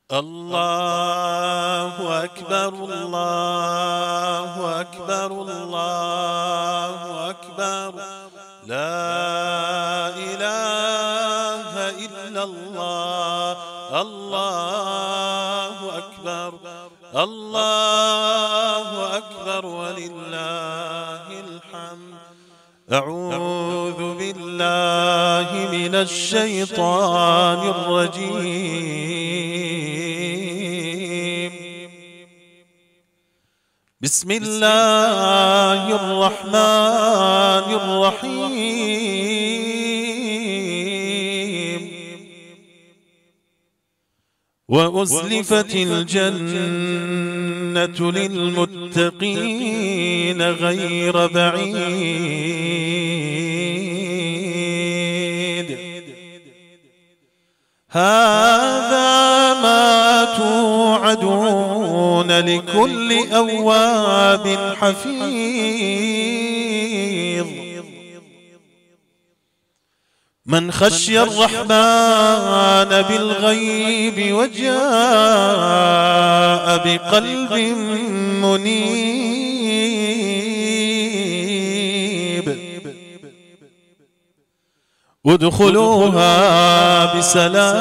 الله أكبر الله أكبر الله أكبر لا إله إلا الله الله أكبر الله أكبر ولله الحمد أعوذ بالله من الشيطان الرجيم بسم الله الرحمن الرحيم وأزلفت الجنة للمتقين غير بعيد هذا ما توعدون لكل أواب حفيظ من خشي الرحمن بالغيب وجاء بقلب منيب ادخلوها بسلام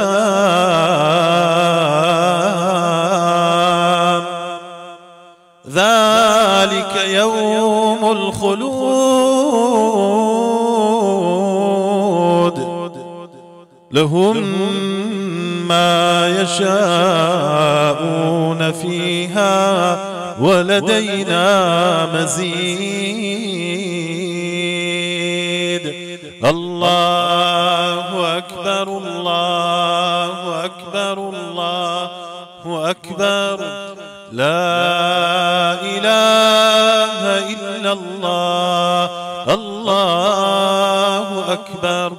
ذلك يوم الخلود لهم ما يشاءون فيها ولدينا مزيد الله أكبر الله أكبر الله أكبر لا إله إلا الله الله أكبر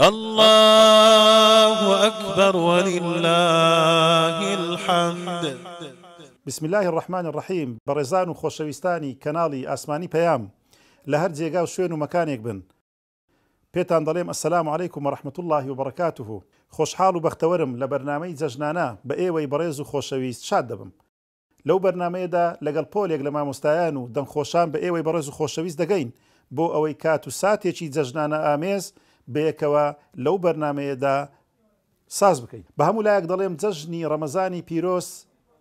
الله أكبر ولله الحمد. بسم الله الرحمن الرحيم. بەڕێزان و خۆشەویستانی کەناڵی ئاسمانی پەیام لە هەر جێگا و شوێن و مەکانێک بن، پێتان دەڵێم ئەسەلام عەلەیکم وەڕەحمەتوڵڵاهی وبەڕەکاتوهو. خۆشحاڵ و بەختەوەرم لە بەرنامەی جەژنانە بە ئێوەی بەڕێز و خۆشەویست شاد دەبم. لەو بەرنامەیەدا لەگەڵ پۆلێک لە مامۆستایان و دەمخۆشان بە ئێوەی بەڕێز و خۆشەویست دەگەین بۆ ئەوەی کات و ساتێکی جەژنانە ئامێز بەیەکەوە لەو بەرنامەیەدا ساز بکەین. بە هەموو لایەک دەڵێم جەژنی ڕەمەزانی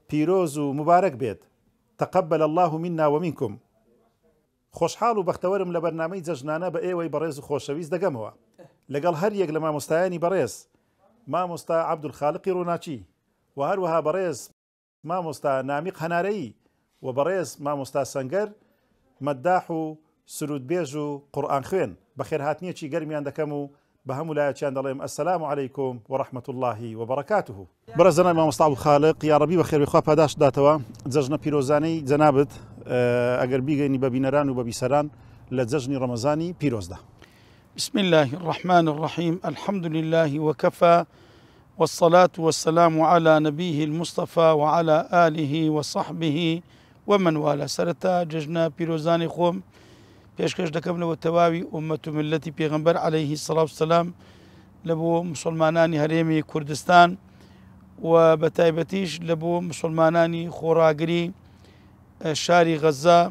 پیرۆز و مبارەک بێت. تەقەبەل الله منا ومنکم. خۆشحاڵ و بەختەوەرم لە بەرنامەی جەژنانە بە ئێوەی بەڕێز و خۆشەویست دەگەمەوە لەگەڵ هەر یەک لە مامۆستایانی بەڕێز، مامۆستا عەبدولخاڵقی ڕووناچی و هەروەها بەڕێز مامۆستا نامیق هەنارەیی و بەڕێز مامۆستا سەنگەر مەداح و سرودبێژ و قورئان خوێن. بەخێرهاتنیەکی گەرمیان دەکەم و بە هەموو لایەکیان دەڵێم ئەسەلام عەلەیکم وەڕەحمەتوڵڵاهی وبەڕەکاتوهو. بەڕێزانەی مامۆستا عەبدولخاڵق، یا ڕەبی بەخێر بخوا پاداش داتەوە جەژنە پیرۆزانەی جەنابەت ئەگەر بیگەینی بە بینەران و بە بیسەران لە جەژنی ڕەمەزانی پیرۆزدا. بسم الله الرحمن الرحيم الحمد لله وكفى والصلاة والسلام على نبيه المصطفى وعلى آله وصحبه ومن والاه. سرتا جژنە پیرۆزانی خۆم پێشکەش دەکەم لەوە تەواوی ئومەت و ملەتی پێغەمبەر عەلەیهی سەڵات وسەلام لە بۆ مسلمانانی هەرێمی کوردستان و بە تایبەتیش لە بۆ مسلمانانی خۆڕاگری شاری غەزا.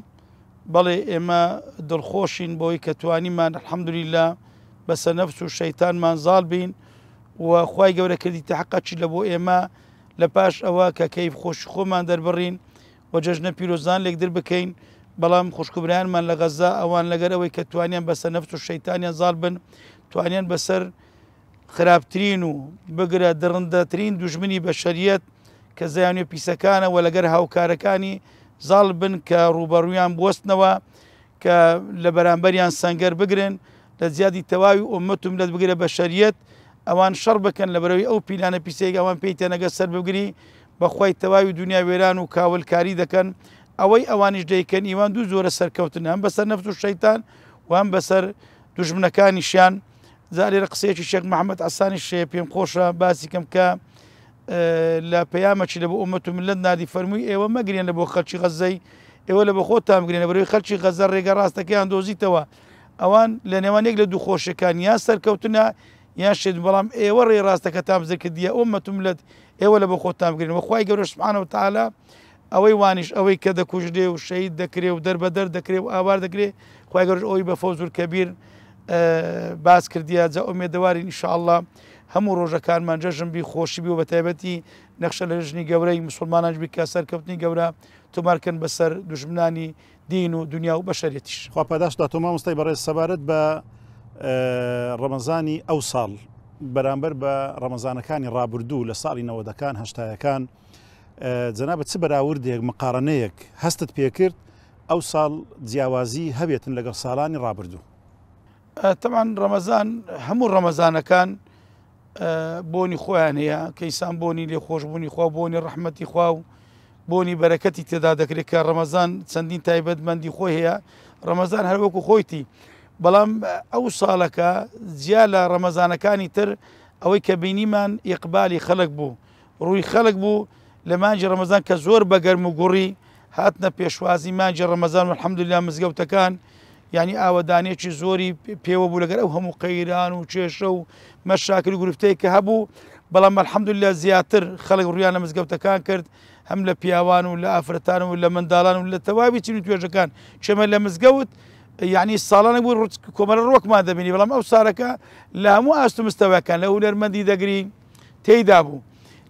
بەڵێ ئێمە دڵخۆشین بۆی کە توانیمان الحەمدولیلا بەسەر نەفس و شەیتانمان زاڵ بین و خوای گەورە کردی تەحەقەچی لە بۆ ئێمە لە پاش ئەوە کە کەیف خۆشی خۆمان دەربڕین و جەژنە پیرۆزان لێک در بکەین. بەڵام خوشکبرایانمان لە غەزا ئەوان لەگەر ئەوەی کە توانیان بەسەر نەفس و شەیتانیان زاڵ بن، توانیان بەسەر خراپترین و بگرە دڕندەترین دوژمنی بەشەریەت کە زەیانوێ پیسەکانە و لەگەر هاوکارەکانی زاڵ بن کە ڕوبەڕوویان بوەستنەوە کە لە بەرامبەریان سەنگەر بگرن لە زیادی تەواوی ئومەت و ملەت بگرە بەشەریەت، ئەوان شەڕ بکەن لە بەرەوەی ئەو پیلانە پیسەیەک ئەوان پێی تێنەگە سەر بگری بەخوای تەواوی دنیا وێران و کاولکاری دەکەن. ئەوەی ئەوانیش دەیکەن ئیوان دوو زۆرە سەرکەوتن، هەم بەسەر نەفس و شەیتان و هەم بەسەر دوژمنەکانیشیان. زارێرە قسەیەکی شێخ محەممەد عەسانی شێ پێم خۆشە باسی کەم کە لە پەیامەکی لە بۆ ئومەت و ملەت نادی فەرمووی ئێوە مەگرێن لە بۆ خەڵکی غەزەی، ئێوە لە بە خۆتان بگرێن لە بەرەوەی خەڵکی غەزە ڕێگە ڕاستەکەیان دۆزیتەوە. ئەوان لە نێوان یەک لە دوو خۆشیەکان یا سەرکەوتنە یان شێت بەڵام ئێوە ڕێ ڕاستەکە تام بزر کردیە ئومەت و ملەت ئێوە لە بۆ خۆتان بگرن وەخوای گەورە سبحانەهو وتعالا ئەوەی وانیش ئەوەی کە دەکوژرێ و شەهید دەکرێ و دەربەدەر دەکرێ و ئاوار دەکرێ خوای گەورە ئەوەی بە فەوز کەبیر باس کردیە جا ئومێدەوارین ئینشاءالله هەموو ڕۆژەکانمان جەژن بی خۆشی بی و بە تایبەتی نەخشە لە ژنی گەورەی مسلمانانش بی کە سەرکەوتنی گەورە تۆمارکەن بەسەر دوژمنانی دین و دنیا و بەشەریەتیش. خوا پاداشدا تۆ مامۆستای بەڕێز سەبارەت بە ڕەمەزانی ئەو ساڵ بەرامبەر بە ڕەمەزانەکانی ڕابردوو لە ساڵی 90ەکان هەشتایەکان جەنابەت چ بەراوردێک مقارنەیەک هەستت پێکرد ئەو ساڵ جیاوازی هەبێتن لەگەڵ ساڵانی ڕابردوو؟ طبعا ڕەمەزان هەموو ڕەمەزانەکان بۆنی خۆیان هەیە کەیسان بۆنی لێخۆشبوونی خوا بۆنی ڕەحمەتی خوا و بۆنی بەرەکەتی تێدا دەکرێت کە ڕەمەزان چەندین تایبەتمەندی خۆی هەیە ڕەمەزان هەر وەکو خۆیتی بەڵام ئەو ساڵەکە جیا لە ڕەمەزانەکانی تر ئەوەی کە بینیمان ئیقبالی خەڵک بوو ڕووی خەڵک بوو لە مانجی ڕەمەزان کە زۆر بەگەرم و گوڕی هاتنە پێشوازی مانجی ڕەمەزان و الحەمدوللا مزگەوتەکان یعنی ئاوەدانێکی زۆری پێوە بوو لەگەر ئەو هەموو قەیران و کێشە و مەشاکل و گروفتەی کە هەبوو بەڵام الحەمدوللا زیاتر خەڵک ڕویان لە مزگەوتەکان کرد هەم لە پیاوان و لە ئافرەتان و لە منداڵان و لە تەواوی چین و توێژەکان چێمە لە مزگەوت یعنی ساڵانێک بوو کۆمەلە ڕۆکمان دەبینی بەڵام ئەو سارەکە لە هەموو ئاست و مستەوەکان لە هونەرمەندی دەگری تێیدا بوو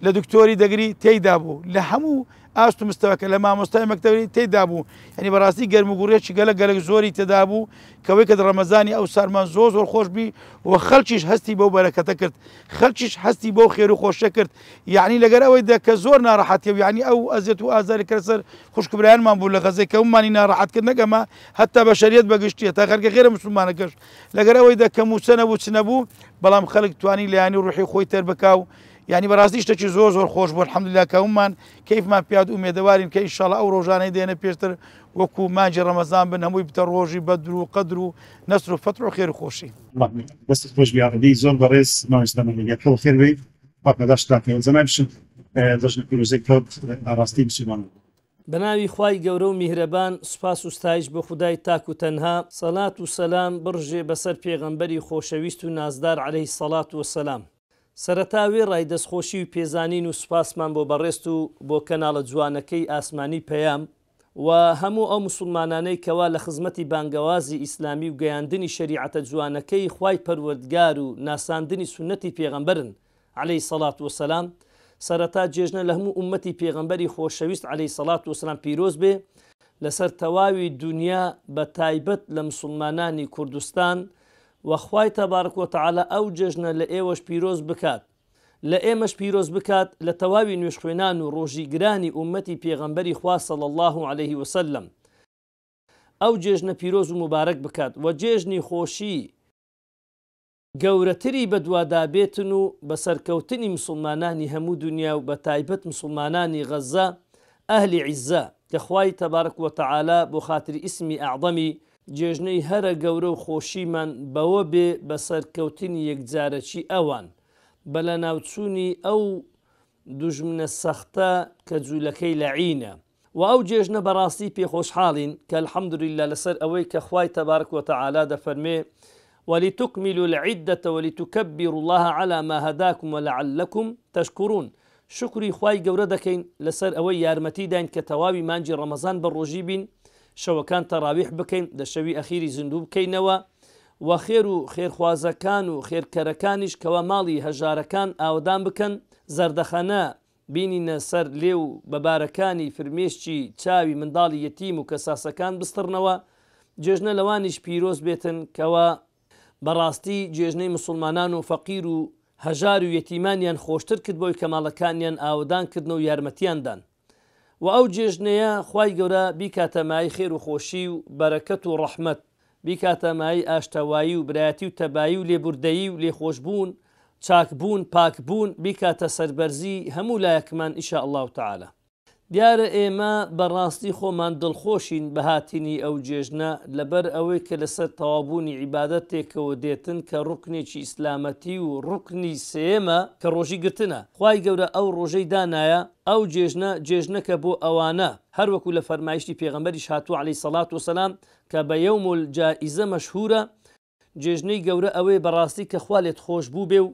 لە دکتۆری دەگری تێیدا بوو لە هەموو ئاست و مستەوەکە لە مامۆستای مەکتەبی تێیدا بوو ینی بەڕاستی گەرموگوڕێکی گەلک زۆری تێدا بوو کەوەی کە ڕەمەزانی ئەو سارمان زۆر خۆش بی و خەڵکیش هەستی بەو بەرەکەتە کرد خەڵکیش هەستی بەو خێر و خۆشە کرد یعنی لەگەر ئەوەیدا کە زۆر ناڕەحەتیە و یعنی ئەو ئەزیەت و ئازاری کەسەر خوشکبرایانمان بوو لە غەزەی کە ئەومانی ناڕەحەتکرد نەگەمە هەتا بەشەریەت بەگشتیە تا خەرکە خێرە موسڵمانەکەش لەگەر ئەوەیدا کە موسە نەبوو چ نەبوو بەڵام خەڵک توانی لە ینی ڕوحی خۆی تەر بکاو يعني بەڕاستی شتێکی زۆر خۆش بوو الحەمدوللا کەومان کەیفمان پیاد ئومێدەوارین کە ئینشاڵڵا ئەو ڕۆژانەی دێنە پێشتر وەکو مانجی ڕەمەزان بن هەمووی بتە ڕۆژی بەدر و قەدر و نەسر و فەتر و خێر و خۆشی دەستت خۆش بیاڕدی زۆر بەڕێز ماوەستەمەگەیت خەڵ خێر بێ پاکەداشتاکەوە زەمان بشن دەژنە پیرۆزەی کەوت ئاڕاستی مسلمان بەناوی خوای گەورە و میهرەبان سوپاس و ستایش بە خودای تاک و تەنها سەلات و سەلام بڕژێ بەسەر پێغەمبەری خۆشەویست و نازدار عەلەیهی سەڵات وەسەلام سەرەتاوی ڕای دەستخۆشی و پێزانین و سوپاسمان بۆ بەڕێست و بۆ کەناڵە جوانەکەی ئاسمانی پەیام و هەموو ئەو مسلمانانەی کەوا لە خزمەتی بانگەوازی ئیسلامی و گەیاندنی شەریعەتە جوانەکەی خوای پەروەردگار و ناساندنی سونەتی پێغەمبەرن عەلەیهی سەڵات وەسەلام سەرەتا جێژنە لە هەموو ئومەتی پێغەمبەری خۆشەویست عەلەیهی سەڵات وەسەلام پیرۆز بێ لەسەر تەواوی دنیا بە تایبەت لە مسلمانانی کوردستان وەخوای تەبارەک وتەعالا ئەو جێژنە لە ئێوەش پیرۆز بکات لە ئێمەش پیرۆز بکات لە تەواوی نوێژخوێنان و ڕۆژی گرانی ئومەتی پێغەمبەری خوا صلی الله علیه وسلم ئەو جێژنە پیرۆز و مبارەک بکات و جێژنی خۆشی گەورەتری بەدوادابێتن و بە سەرکەوتنی مسلمانانی هەموو دنیا و بە تایبەت مسلمانانی غەزە ئەهلی عیزە کە خوای تەبارەک وتەعالا بۆ خاتری ئیسمی ئەعظەمی جێژنەی هەرە گەورە و خۆشیمان بەوە بێ بە سەرکەوتنی یەکجارەکی ئەوان بە لە ناوچوونی ئەو دوژمنە سەختە کە جوولەکەی لەعینە و ئەو جێژنە بەڕاستی پێخۆشحاڵین کە الحەمدولله لەسەر ئەوەی کە خوای تەبارەک وتەعالا دەفەرمێ ولتكملوا العدة ولتكبروا الله على ما هداكم ولعلكم تشكرون شكري خواي گەورە دەکەین لەسەر ئەوەی یارمەتی داین کە تەواوی مانجی ڕەمەزان بە ڕۆژی بین شەوەکان تەراویح بکەین لە شەوی ئەخیری زیندوو بکەینەوە و خێر و خێرخوازەکان و خێرکەرەکانیش کەوا ماڵی هەژارەکان ئاودان بکەن زەردەخەنە بینینە سەر لێ و بەبارەکانی فرمێشتی چاوی منداڵی یەتیم و کەساسەکان بستڕنەوە جێژنە لەوانیش پیرۆز بێتن کەوا بەڕاستی جێژنەی مسلمانان و فەقیر و هەژار و یەتیمانیان خۆشتر کرد بۆی کەماڵەکانیان ئاودان کردن و یارمەتیاندان و ئەو جێژنەیە خوای گەورە بیکاتەمای خێر و خۆشی و بەرەکەت و ڕەحمەت بیکاتەمای ئاشتەوایی و برایەتی و تەبایی و لێبوردەیی و لێخۆشبوون چاکبوون پاکبوون بیکاتە سەربەرزی هەموو لایەکمان ئینشاء الله تعالی دیارە ئێمە بەڕاستی خۆمان دڵخۆشین بە هاتینی ئەو جێژنە لەبەر ئەوەی کە لەسەر تەوابوونی عیبادەتێکەوە دێتن کە ڕوکنێکی ئیسلامەتی و ڕوکنی سێمە کە ڕۆژی گرتنە خوای گەورە ئەو ڕۆژەی دانایە ئەو جێژنەکە بۆ ئەوانە هەروەکو لە فەرمایشتی پێغەمبەریش هاتووە عەلەیهی سەڵات وسەلام کە بە یەوم الجائزە مەشهورە جێژنەی گەورە ئەوەیە بەڕاستی کە خوا لێت خۆش بوو بێ و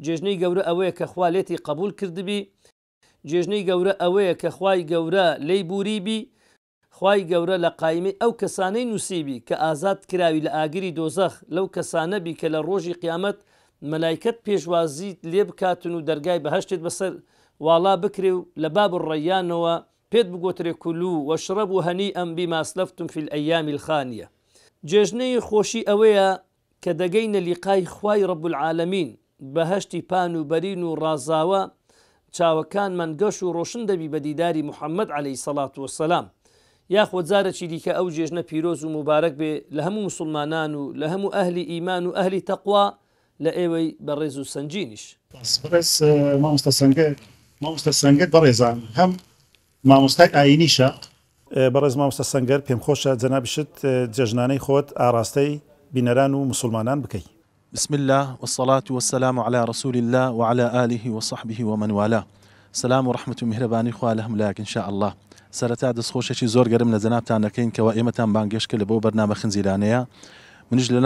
جێژنەی گەورە ئەوەیە کە خوا لێتی قبول کردبی جێژنەی گەورە ئەوەیە کە خوای گەورە لی بوریبی خوای گەورە لە قایمەی ئەو کەسانەی نووسیبی کە ئازاد کراوی لە ئاگری دۆزەخ لەو کەسانەبی کە لە ڕۆژی قیامەت مەلایکەت پێشوازی لێ بکاتن و دەرگای بەهەشتێت بەسەر واڵا بکرێ و لە باب الڕەیانەوە پێت بگۆترێ کولو وەشرەبوا هەنیئەن بیما ئەسلەفتم فی الئەیامی الخانیە. جێژنەی خۆشی ئەوەیە کە دەگەینە لیقای خوای ڕەب العالەمین بەهەشتی پان و بەرین و ڕازاوە چاوەکانمان گەش و ڕۆشن دەبی بە دیداری محەممەد عەلەیهی سەڵات وەسەلام. یاخۆ جارێکی دیکە ئەو جێژنە پیرۆز و مبارەک بێ لە هەموو مسلمانان و لە هەموو ئەهلی ئیمان و ئەهلی تەقوا لە ئێوەی بەڕێز و سنجینیش. بەڕێز مامۆستا سەنگەر بەڕێزان هەم مامۆستای ئاینیشە. بەڕێز مامۆستا سەنگەر پێم خۆشە جەنابیشت جێژنانەی خۆت ئاراستەی بینەران و مسلمانان بکەیت. بسم الله والصلاة والسلام على رسول الله وعلى آله وصحبه ومن والاه. سلام ورحمة ومهرباني خوا لهم لك إن شاء الله. سەرەتا دەستخۆشێکی زۆر گەرم لە جەنابتان دەکەین کەەوە ئێمەتان بانگێشت کرد لە بۆ بەرنامە خنزیرانەیە. منیش لە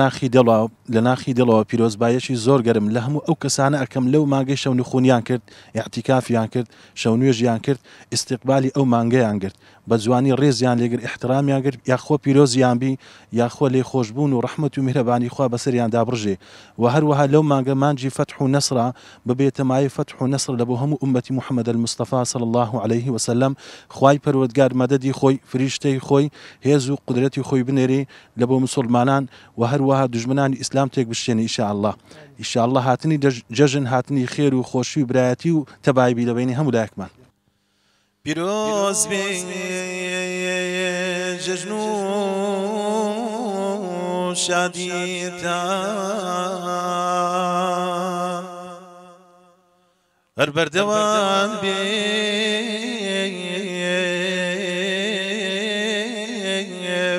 ناخی دڵەوە پیرۆزبایەکی زۆر گەرم لە هەموو ئەو کەسانە ئەەکەم لەو مانگەی شەونی خونیان کرد، ئیعتیکافیان کرد، شەونێژیان کرد، ئیستیقبالی ئەو مانگەیان کرد، بە جوانی ڕێزیان لێگر، ئیحترامیان کرد، یاخۆ پیرۆزیان بی، یاخۆ لێ خۆشببوون و ڕەحمەت و میهرەبانی خوا بەسەریان دابڕژێ. و هەروەها لەو مانگە مانجی فتح و نەسرە ببێتە مای فتح و نەسر لە بۆ هەموو ئومەتی محەممەد المستەفا صلی الله عليه وسلم. خوای پەروەردگار مەدەدی خۆی، فریشتەی خۆی، هێز و قودرەتی خۆی بنێرێ لە بۆ مسلمانان و هەروەها دژمنانی ئیسلام تێک بشتێنی ئینشاءالله. ئینشاءالله هاتنی جەژن هاتنی خێر و خۆشی و برایەتی و تەبایبی لە بینی هەموو لایەکمان. پیرۆز بێ جەژن و شادیتان، هەر بەردەوام بێ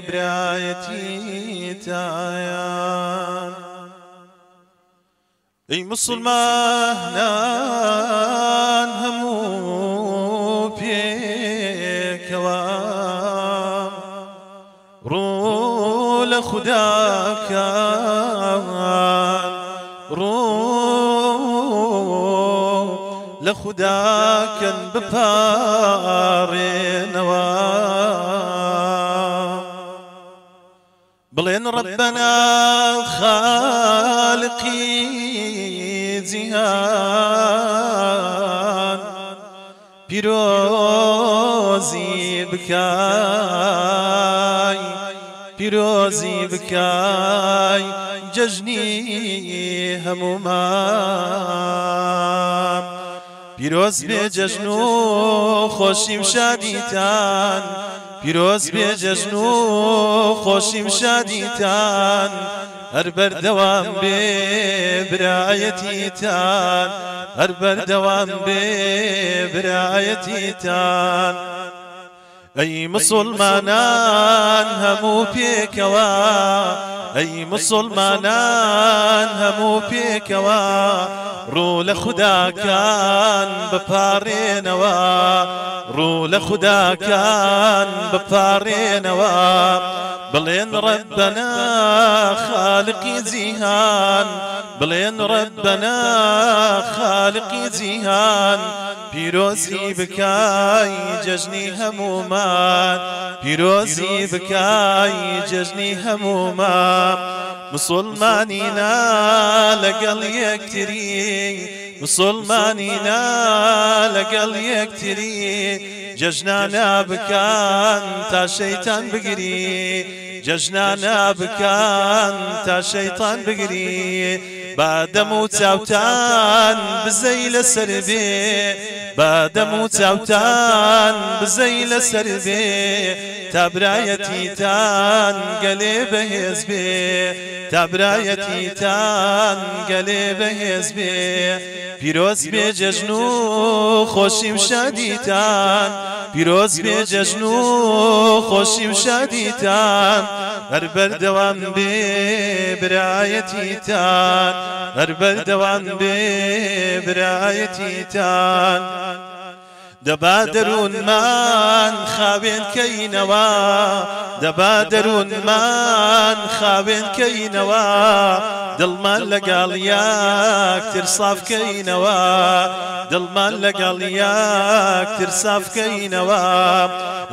برایەتیتان. ئەی مسلمانان هەموو پێکەوە ڕوو لە خوداکان، ڕوو لە خوداکەن بپارێنەوە، بڵێن ڕەبەنا خالقی جیهان، پیرۆزی بکای، پیرۆزی بکای جەژنی هەموومان. پیرۆز بێ جەژن و خۆشیم شادیتان، پیرۆز بێ جەژن و خۆشیم شادیتان، هەر بەردەوام بێ برایەتیتان، هەر بەردەوام بێ برایەتیتان. ئەی مسلمانان هەموو پێکەوە، ئەی مسلمانان هەموو پێکەوە ڕوو لە خوداکان بپارێنەوە، ڕوو لە خوداکان بپارێنەوە، بڵێن ڕەبەنا خالقی جیهان، بڵێن ڕەبەنا خالقی جیهان، پیرۆزی بکای جەژنی هەموومان، پیرۆزی بکای جەژنی هەموومان. مسلمانینا لەگەڵ یەکتری، مسلمانینا لەگەڵ یەکتری، جەژنانە بکان تا شەیتان بگری، جەژنانە بکان تا شەیتان بگری، بادەم و چاوتان بزەی لەسەر بێ، بادەم و چاوتان بزەی لەسەر بێ، تا برایەتیتان گەلێ بەهێز بێ، تا برایەتیتان گەلێ بەهێز بێ. پیرۆز بێ جەژن و خۆشیم شادیتان، پیرۆز بێ جەژن و خۆشیم شادیتان، هەر بەردەوام بێ برایەتیتان، هەر بەردەوام بێ برایەتیتان. دەبا دەروونمان خاوێن کەینەوە دەبا دەروونمان خاوێن کەینەوە دڵمان لەگەڵ یەکتر سافکەینەوە دڵمان لەگەڵ یەکتر سافکەینەوە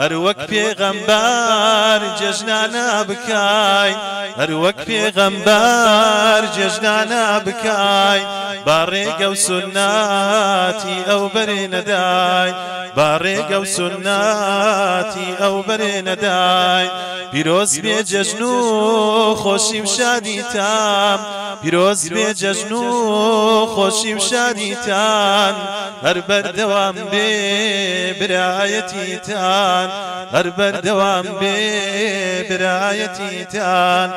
هەر وەک پێغەمبەر جەژنانە بکاین هەر وەک پێغەمبەر جەژنانە بکاین با ڕێگە و سوناتی ئەو بەرێ نەداین با ڕێگە و سوناتی ئەو بەرێ نەداین پیرۆز بێ جەژن و خۆشی و شادیتان پیرۆز بێ جەژن و خۆشی و شادیتان هەر بەردەوام بێ برایەتیتان هەر بەردەوام بێ برایەتیتان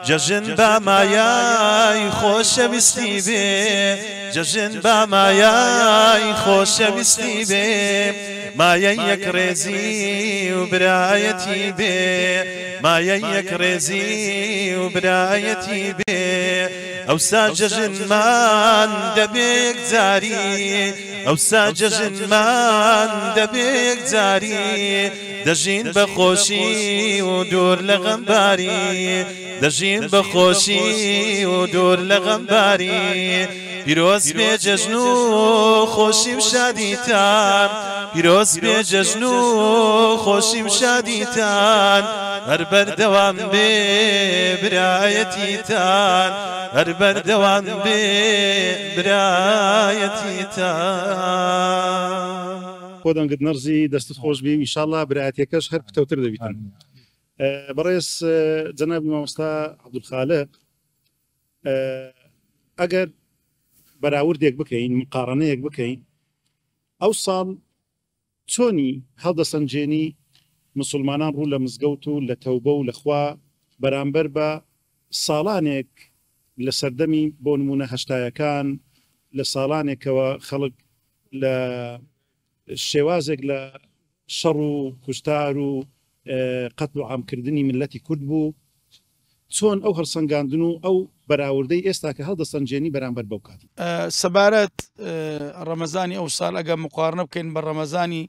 جەژن بە مایای خۆشەویستی بێ جەژن بە مایای خۆشەویستی بێ مایەی یەک ڕێزی و برایەتی بێ مایەی یەک ڕێزی و برایەتی بێ ئەوسا جەژنمان دەبێ یەکجاری ئەوسا جەژنمان دەبێ یەکجاری دەژین بە خۆشی و دوور لە غەمباری دەژین بە خۆشی و دوور لە غەمباری پیرۆز بێ جەژن و خۆشی و شادیتان پیرۆز بێ جەژن و خۆشی و شادیتان هەر بەردەوام بێ برایەتیتان هەر بەردەوام بێ برایەتیتان خۆ دەنگت نەرزی دەستت خۆش بی ئینشاڵڵا برایەتەکەش هەر پتەوتر دەبیتن بەڕێز جەنابی مامۆستا عەبدولخالق ئەگەر بەراوردێک بکەین مقارنەیەک بکەین ئەو ساڵ چۆنی هەڵدەسەنجێنی مسلمانان ڕوو لە مزگەوت و لە تەوبە و لەخوا بەرامبەر بە ساڵانێک لە سەردەمی بۆ نمونە هەشتایەکان لە ساڵانێکەوە خەڵک لە شێوازێک لە شەڕ و کوشتار و قەتڵ و عامکردنی ملەتی کورد بوو چۆن ئەو هەڵسەنگاندن و ئەو بەراوردەی ئێستا کە هەڵدەسەنجێنی بەرامبەر بەو کات سەبارەت ڕەمەزانی ئەو ساڵ ئەگە مقارنە بکەین بە ڕەمەزانی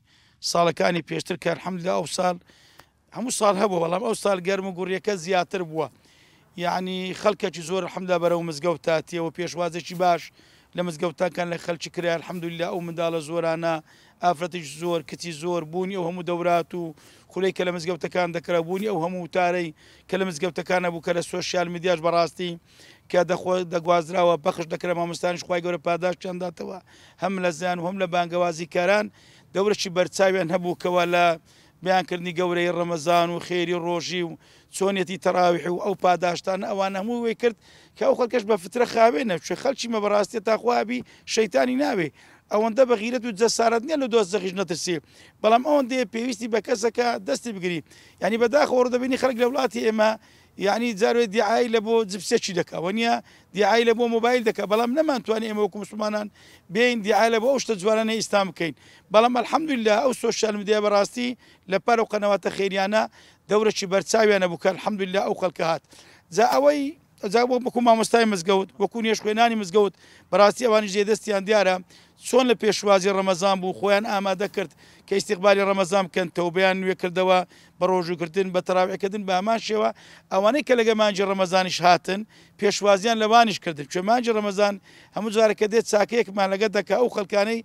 ساڵەکانی پێشتر کە الحەمدوللا ئەو ساڵ هەموو ساڵ هەبوو بەڵام ئەو ساڵ گەرم و گوڕیەکە زیاتر بووە یعنی خەڵکێکی زۆر الحەمدوللا بەرەو مزگەوت هاتیەوە پێشوازێکی باش لە مزگەوتەکان لە خەلکی کرا الحەمدوللا ئەو منداڵە زۆرانە ئافرەتێک زۆر کچی زۆر بوونی ئەو هەموو دەورات و خولەی کە لە مزگەوتەکان دەکرا بوونی ئەو هەموو وتارەی کە لە مزگەوتەکانە بوو کە لە سۆشیال میدیاش بەڕاستی کە دەگوازراوە بەخش دەکرا مامۆستانیش خوای گەورە پاداش چەنداتەوە هەم لە زیان و هەم لە بانگەوازی کاران دەورەی بەرچاویان هەبوو کەوە لە بیانکردنی گەورەی ڕەمەزان و خێری ڕۆژی و چۆنیەتی تەراویح و ئەو پاداشتان ئەوان هەموو وێ کرد کە ئەو خەڵکەش بە فترە خاوێنە چێ خەڵکی مە بەڕاستی تاخوابی شەیتانی ناوێ ئەوەندە بە غیرەت و جەسارەت نییە لە دۆزەخیش نەترسێ بەڵام ئەوەندەیە پێویستی بە کەسەکە دەستی بگری ینی بەداخەوە دەبینی خەڵک لە وڵاتی ئێمە یعنی جاروێ دیعای لە بۆ جبسێکی دەکەوە نییە دیعای لە بۆ مۆبایل دەکە بەڵام نەمانتوانێت ئێمە وەکو مسلمانان بین دیعای لە بۆ ئەو شتە جوانانە ئیسلام بکەین بەڵام الحەمدوللا ئەو سۆشیال میدیا بەڕاستی لە پەر و قەنەواتە خێریانە دەورەی بەرچاویانە بوو کە الحەمدوللا ئەو خەڵکە هات جا ئەوەی وەکو مامۆستای مزگەوت وەکو نێش خوێنانی مزگەوت بەڕاستی ئەوانی ژێدەستیان دیارە چۆن لە پێشوازی ڕەمەزان بوو خۆیان ئامادە کرد کە ئیستیقبالی ڕەمەزان بکەن تەوبەیان نوێ کردەوە بە ڕۆژوکردن بە تەراویحکردن بە هەمان شێوە ئەوانەی کە لەگە مانجی ڕەمەزانیش هاتن پێشوازیان لەوانیش کردن چێ مانجی ڕەمەزان هەموو جارێکە دێت چاکەیەکمان لەگە دەکە ئەو خەڵکانەی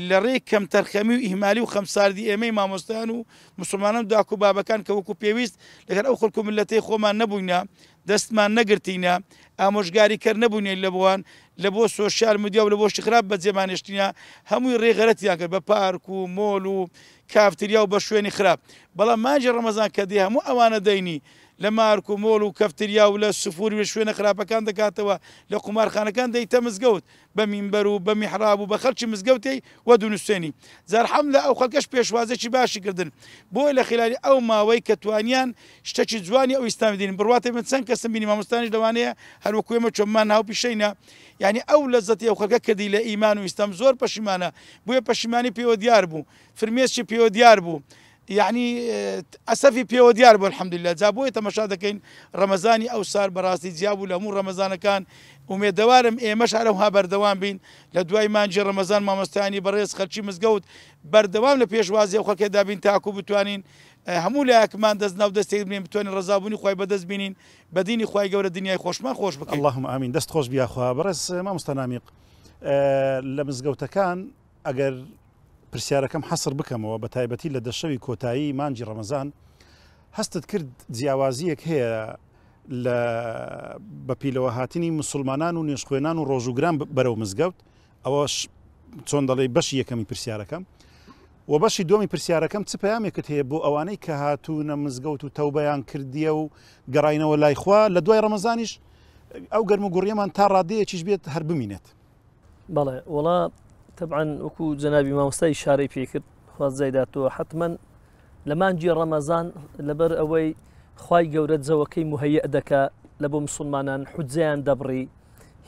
لە ڕێی کەم تەرخەمی و ئیهمالی و خەمساردی ئێمەی مامۆستایان و مسلمانان داکو بابەکان کە وەکو پێویست لەگەر ئەو خەڵک و ملەتەی خۆمان نەبووینە دەستمان نەگرتینە ئامۆژگاریکەر نەبوونێ لە بۆوان لە بۆ سۆشیال میدیا و لە بۆ شخراپ بەجێمانێشتینە هەمووی ڕێغەرەتیان کرد بە پارک و مۆڵ و کافتریا و بە شوێنی خراپ بەڵام مانجی ڕەمەزان کە دێ هەموو ئەوانە دەینی لە مارک و مۆڵ و کەفتریا و لە سفوری و شوێنە خراپەکان دەکاتەوە لە قومارخانەکان دەیتە مزگەوت بە مینبەر و بە میحراب و بە خەڵکی مزگەوتی وە دوونووسێنی زارحەمدە ئەو خەڵکەش پێشوازێکی باشی کردن بۆی لە خلالی ئەو ماوەی کە توانیان شتێکی جوانی ئەو ئیسلامی دین بڕواتێ من چەند کەسم بینی مامۆستانیش لەوانەیە هەروەکو ئێمە چۆنمان هاو پیشەینە یعنی ئەو لەزەتی ئەو خەڵکە کردی لە ئیمان و ئیسلام زۆر پەشیمانە بۆیە پەشیمانی پێوە دیار بوو فرمێسکی پێوە دیار بوو يعني ئەسەفی پێوە دیار بۆ الحەمدولله جا بۆیە تەماشا دەکەین ڕەمەزانی ئەو سار بەڕاستی جیاب و لە هەموو ڕەمەزانەکان ئومێدەوارم ئێمەش هەروها بەردەوام بین لە دوای مانجی ڕەمەزان مامۆستایانی بەڕێز خەلکی مزگەوت بەردەوام لە پێشوازی ئەو خەڵکێدا بین تاکو بتوانین هەموو لایەکمان دەست ناو دەستێک بین بتوانین ڕەزابوونی خوای بەدەست بینین بە دینی خوای گەورە دنیای خۆشمان خۆش بکەین. اللهم ئامین. دەست خۆش بیاخوا. بەڕێز مامۆستا نامیق لە مزگەوتەکان ئەگەر پرسیارەکەم حەسر بکەمەوە بە تایبەتی لە دەشەوی کۆتایی مانجی ڕەمەزان هەستت کرد جیاوازیەک هەیە لە بەپیلەوە هاتنی مسلمانان و نوێژخوێنان و ڕۆژوگران بەرەو مزگەوت ئەوەش چۆن دەڵێ بەشی یەکەمی پرسیارەکەم و بەشی دومی پرسیارەکەم چ پەیامێکت هەیە بۆ ئەوانەی کە هاتوونە مزگەوت و تەوبەیان کردیە و گەڕاینەوە لای خوا لە دوای ڕەمەزانیش ئەو گەرم و گوڕیەمان تا ڕادەیەکیش بێت هەر بمینێت. بەڵێ وڵا طبعا وەکو جەنابی مامۆستای شارەی پێکرد خوازای داتەوە حتمما لە مانجی ڕەمەزان لەبەر ئەوەی خوای گەورە جەوەکەی مهەیە دەکا لە بۆ مسلمانان حوجەیان دەبڕی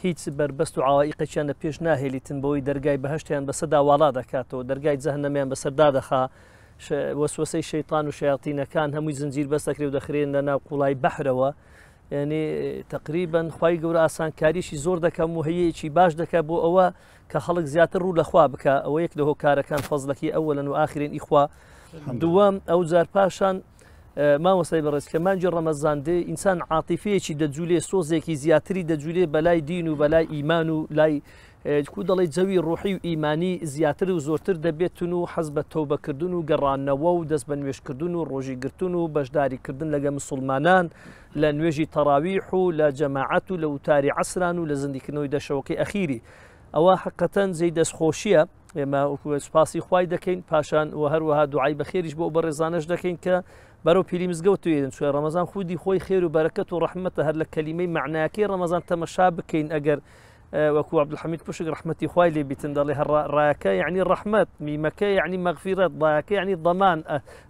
هیچ بربەست و عوائقێکیان لە پێش ناهێلیتن بەوەی دەرگای بەهەشتیان بەسەردا واڵا دەکاتەوە دەرگای جەهەنەمیان بەسەردا دەخا وەسوەسەی شەیطان و شەیاطینەکان هەمووی زنجیر بەس دەکرێت و دەخرێن لە ناو قوڵای بەحرەوە یعنی تقریبا خوای گەورە ئاسانکاریشی زۆر دەکەم و هەیەیەکی باش دەکات بۆ ئەوە کە خەڵک زیاتر ڕوو لەخوا بکە ئەوە یەک لە هۆکارەکان فەزلەکی ئەوەلەن و ئاخرین ئیخوا دووەم ئەو جار پاشان مامۆستای بەڕێز کە مانجی ڕەمەزان دێ ئینسان عاتیفەیەکی دەجوولێ سۆزێکی زیاتری دەجوولێ بەلای دین و بەلای ئیمان و لای کو دەڵێ جەوی ڕوحی و ئیمانی زیاتر و زۆرتر دەبێتن و حەز بە تەوبەکردن و گەڕانەوە و دەست بە نوێژکردن و ڕۆژی گرتن و بەشداریکردن لەگە مسلمانان لە نوێژی تەراویح و لە جەماعەت و لە وتاری عەسران و لە زەندیکردنەوەی دەشەوەکەی ئەخیری ئەوە حقەتەن جێی دەستخۆشیە ئێمە سوپاسی خوای دەکەین پاشان و هەروەها دوعای بەخێریش بۆ بەڕێزانەش دەکەین کە بەرەو پیری مزگەوت توێن چوە ڕەمەزان خودی خۆی خێر و بەرەکەت و ڕەحمەتە هەر لە کەلیمەی معناکەی ڕەمەزان تەمەشا بکەین ئەگەر وەکو عەبدولحەمید پوشک ڕەحمەتی خوای لێ بیتن دەڵێ ڕایەکە یعنی ڕەحمەت میمەکە یعنی مەغفیرەت ضایەکە یعنی ضەمان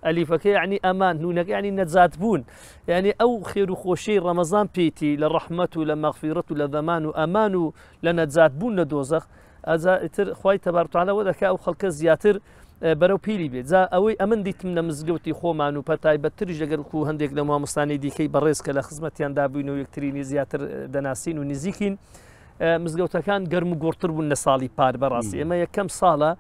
ئەلیفەکە یعنی ئەمان نونەکە یعنی نەجات بوون یعنی ئەو خێر و خۆشەی ڕەمەزان پێیتی لە ڕەحمەت و لە مەغفیرەت و لە ضەمان و ئەمان و لە نەجات بوون لە دۆزەخ ئەجاتر خوای تەبارەک و تەعالا وەدەکا ئەو خەڵکە زیاتر بەرەو پیری بێت جا ئەوەی ئەمن دیتم لە مزگەوتی خۆمان و پەتایبەتتریش لەگەر و هەندێک لە مامۆستانی دیکەی بەڕێز کە لە خزمەتیاندا بووین و یەکترینی زیاتر دەناسین و نزیکین مزگەوتەکان گەرم و گۆڕتر بوون لە ساڵی پار بەڕاستی ئێمە یەکەم ساڵە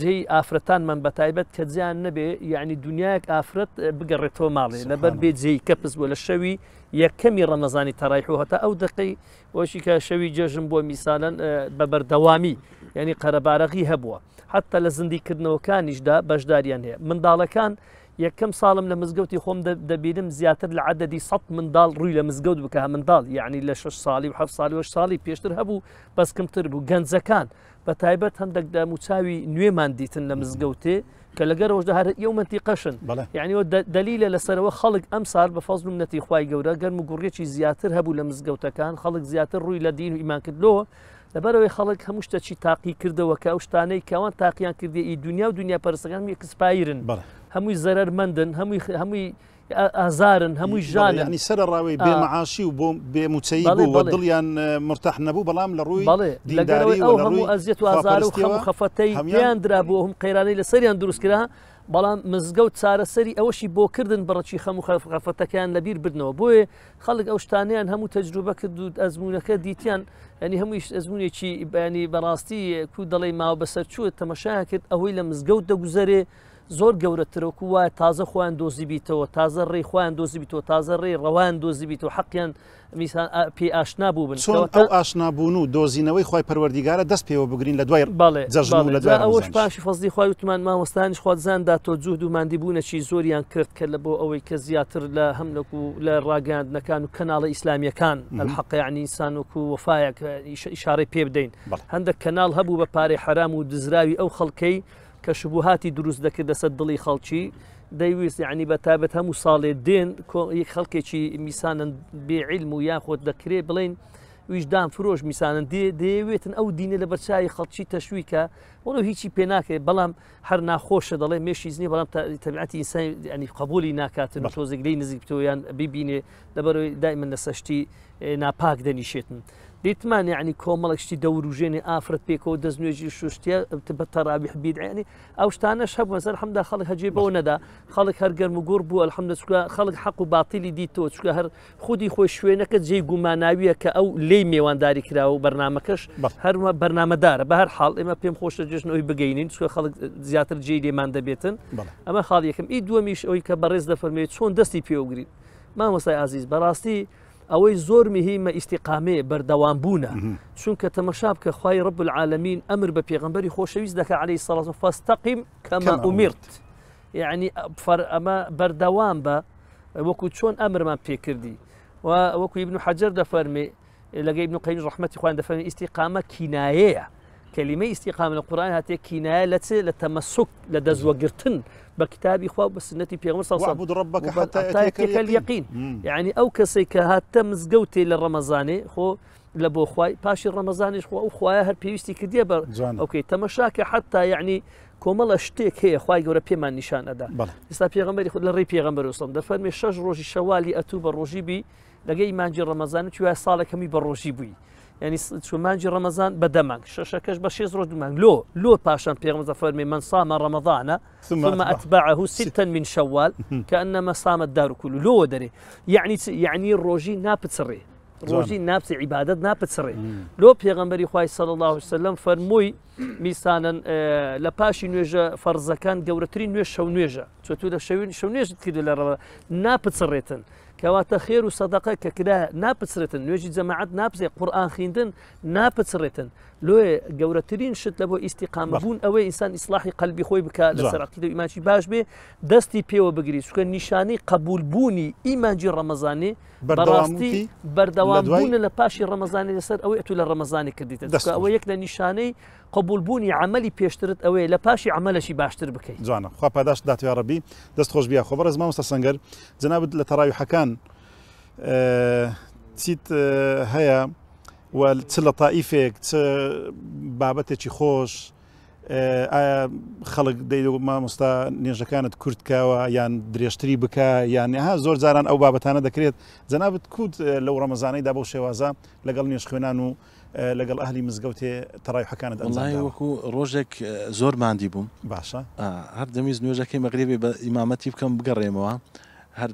جێی ئافرەتانمان بەتایبەت کە جیان نەبێ یعنی دنیایەک ئافرەت بگەڕێتەوە ماڵێ لەبەر بێ جێی کەپس بووە لە شەوی یەکەمی ڕەمەزانی تەڕایح و هەتا ئەو دقەی وەشی کە شەوی جەژن بۆ میسالەن بە بەردەوامی یعنی قەرەبارەغی هەبووە حتا لە زندیکردنەوەکانیشدا بەشداریان هەیە منداڵەکان یەکەم ساڵم لە مزگەوتی خۆم دەبینم زیاتر لە عەدەدی 100 منداڵ ڕووی لە مزگەوت بکە منداڵ یعنی لە 6 ساڵی و 7 ساڵی و 8 ساڵی پێشتر هەبوو بەس کەمتر بوو گەنجەکان بە تایبەت هەندێک دەموچاوی نوێمان دیتن لە مزگەوتێ کە لەگەرەوەشدا هەر یەومەتی قەشن یعنی دلیلە لەسەرەوە خەڵک ئەم ساڵ بە فەزل و منەتی خوای گەورە گەرم و گوڕێکی زیاتر هەبوو لە مزگەوتەکان خەڵک زیاتر ڕووی لە دین و ئیمان کردلەوە لەبەرەوەی خەڵک هەموو شتێکی تاقی کردەوە کە ئەو شتانەی کەوان تاقییان کردی ئی دنیا و دنیا پەرستەکان یەکسپایرن هەمووی زەرەرمەندن هەمووی ئازارن هەمووی ژانن ینی سەرڕاوی بێمەعاشی و بۆ بێموچەیی بوو دڵیان مرتاح نەبوو بەڵام لە ڕووی دینداری و هەموو ئەزیەت و ئازار و هەموو خەفەتەی پێیان درا بۆ هەم قەیرانەی لەسەریان دروستکرا بەڵام مزگەوت چارەسەری ئەوەشی بۆ کردن بەڕەچی خەم و خەفەتەکەیان لەبیر بردنەوە بۆیە خەڵک ئەو شتانیان هەموو تەجروبە کرد و ئەزمونونەکە دیتیان ینی هەمووی ئەزمونێکی بەینی بەڕاستی کو دەڵێ ماوە بەسەر چوە تەمەشایان کرد ئەوەی لە مزگەوت دەگوزارێ زۆر گەورەترەوەکو وایە تازە خۆیان دۆزی بیتەوە تازە ڕێی خۆیان دۆزی بیتەوە تازە ڕێی ڕەوان دۆزی بیتەوە حەقیان میسان پێ ئاشنا بوو بن چۆن ئەو ئاشنابوون و دۆزینەوەی خۆی پەروەردیگارە دەست پێوە بگرین لە دوای جەژن و لە دوای ئەوەش پاشی فەزلی خوای وتمان مامۆستانیش خوازاندا تۆ جوود و ماندیبوونەکی زۆریان کرد کە لە بۆ ئەوەی کە زیاتر لە هەملەکو لە ڕاگەاندنەکان و کەناڵە ئیسلامیەکان الحەق یعنی ئینسان وەکو وەفایەک ئیشارەی پێ بدەین هەندێک کەناڵ هەبوو بە پارەی حرام و دزراوی ئەو خەڵکەی کە شبوهاتی دروست دەکرد لەسەر دڵی خەڵکی دەیویست یعنی بە تابەت هەموو ساڵێ دێن یەک خەڵکێکی میسانن بێعیلم و یاخۆت دەکرێت بڵێن ویژدان فرۆش میسانن دەیەوێتن ئەو دینە لە بەرچاوی خەڵکی تەشویکە وەڵۆ هیچی پێ ناکرێت بەڵام هەر ناخۆشە دەڵێ مێشی زنی بەڵام تەبیعەتی ئینسان ینی قبولی ناکاتن تۆزێک لێی نزیک بتەوەیان بیبینێ لەبەرەوەی دائیمەن لە سەشتی ناپاک دەنیشێتن دیتمان یعنی کۆمەڵێکشتی دەوروژێنێ ئافرەت پێکەوە دەستنوێژی شوشتە بە تەڕابیح بیدعێنی ئەو شتانەش هەبوو مەسەر حەمدا خەڵک هەجێ بەوە نەدا خەڵک هەر گەرم و گۆڕ بوو ئەلحەمدە چکە خەڵک حەق و باتیلی دیتەوە چکە هەر خودی خۆی شوێنەکە جێی گوماناویە کە ئەو لێی میێوانداری کراوە و بەرنامەکەش هەروە بەرنامەدارە بە هەر حاڵ ئێمە پێم خۆشە جژنەوەی بگەینین چکە خەڵک زیاتر جێی لێمان دەبێتن ئەمە خاڵ یەکەم ئی دووەمیش ئەوەی کە بەڕێز دەفەرمێت چۆن دەستی پێوەگرین مامۆستای عەزیز بەڕاستی ئەوەی زۆر مهمە ئیستیقامێ بەردەوام بوونە چونکە تەمەشا بکە خوای رب العالمین ئەمر بە پێغەمبەری خۆشەویست دەکات عەلەیهی سەڵات فاستەقیم کەما ئومیرت یعنی ئەمە بەردەوام بە وەکو چۆن ئەمرمان پێکردی و وەکو ئیبن حەجەر دەفەرمێ لەگە ئیبن قەیم ڕەحمەتی خوایان دەفەرمێ ئیستیقامە کینایەیە کلمەی ئیستیقامە لە قورئان هاتێ کینایە لە تەمەسوک لە دەستوەگرتن بە کتابی خوا و بە سنەتی پێغەمبەر صلی الله علیه و سلم ربك حتى يأتيك اليقين يعني ئەو کەسێک کە هاتە مزگەوتێ لە ڕەمەزانێ خۆ لە بۆ خوای پاشی ڕەمەزانیش خۆ ئەو خوایە هەر پێویستی کردیە بە ئەوکەی تەمەشاکە حتا یعنی کۆمەڵە شتێک هەیە خوای گەورە پێمان نیشان ئەدا ئێستا پێغەمبەری خود لە ڕێی پێغەمبەر وسڵم دەفەرمێ 6 ڕۆژی شەوالی ئەتوو بە ڕۆژی بی لەگەی مانجی ڕەمەزان توای ساڵێکەمی بە ڕۆژی بووی يعني شو مانجي رمضان بدمك شكش بشيز رود دمك لو باشان بيغمز فرمي من صام رمضان ثم أتبعه 6 من شوال كأنما صام الدار كله لو دري يعني الروجي نابت سري روجي نابت عبادة نابت سري لو بيغمبري خواي صلى الله عليه وسلم فرموي مثلا لباشي نوجه فرز كان جورترين نوج شو نوجه تقول شو نوجه كده لرمضان نابت سريتن كواتا خير وصدقه ككدا نابسرتن نوجي جماعات نابزي قرآن خيندن نابسرتن لو جورترين شت لبو استقامة بون أوي إنسان إصلاحي قلبي خوي بكا لسر عقيدة إيمانشي باش بي دستي بيو بقري شو كان نشاني قبول بوني إيمانجي رمضاني براستي بردوام بون لباشي رمضاني لسر أوي أتو للرمضاني كديت أوي يكنا نشاني قبول بوني عملي بيشترت أوي لباشي عملشي باشتر بكي جوانا خوا پاداش دات يا ربي دست خوش بيا خبر از ما مستسنجر جناب لتراويح كان تيت هيا وتسلى طائفك بابتك خوش خلق ديدو ما مستا نيجا كانت كرد كاوا يعني دريشتري بكا يعني ها زور زاران او بابتانا دكريت جناب كود لو رمضاني دابو شوازا لقل نيش خوينانو لقل اهلي مزقوتي ترايح كانت والله وكو روجك زور ما عندي بوم باشا هر دميز نوجك مغربي بامامتي بكم بقريموا هر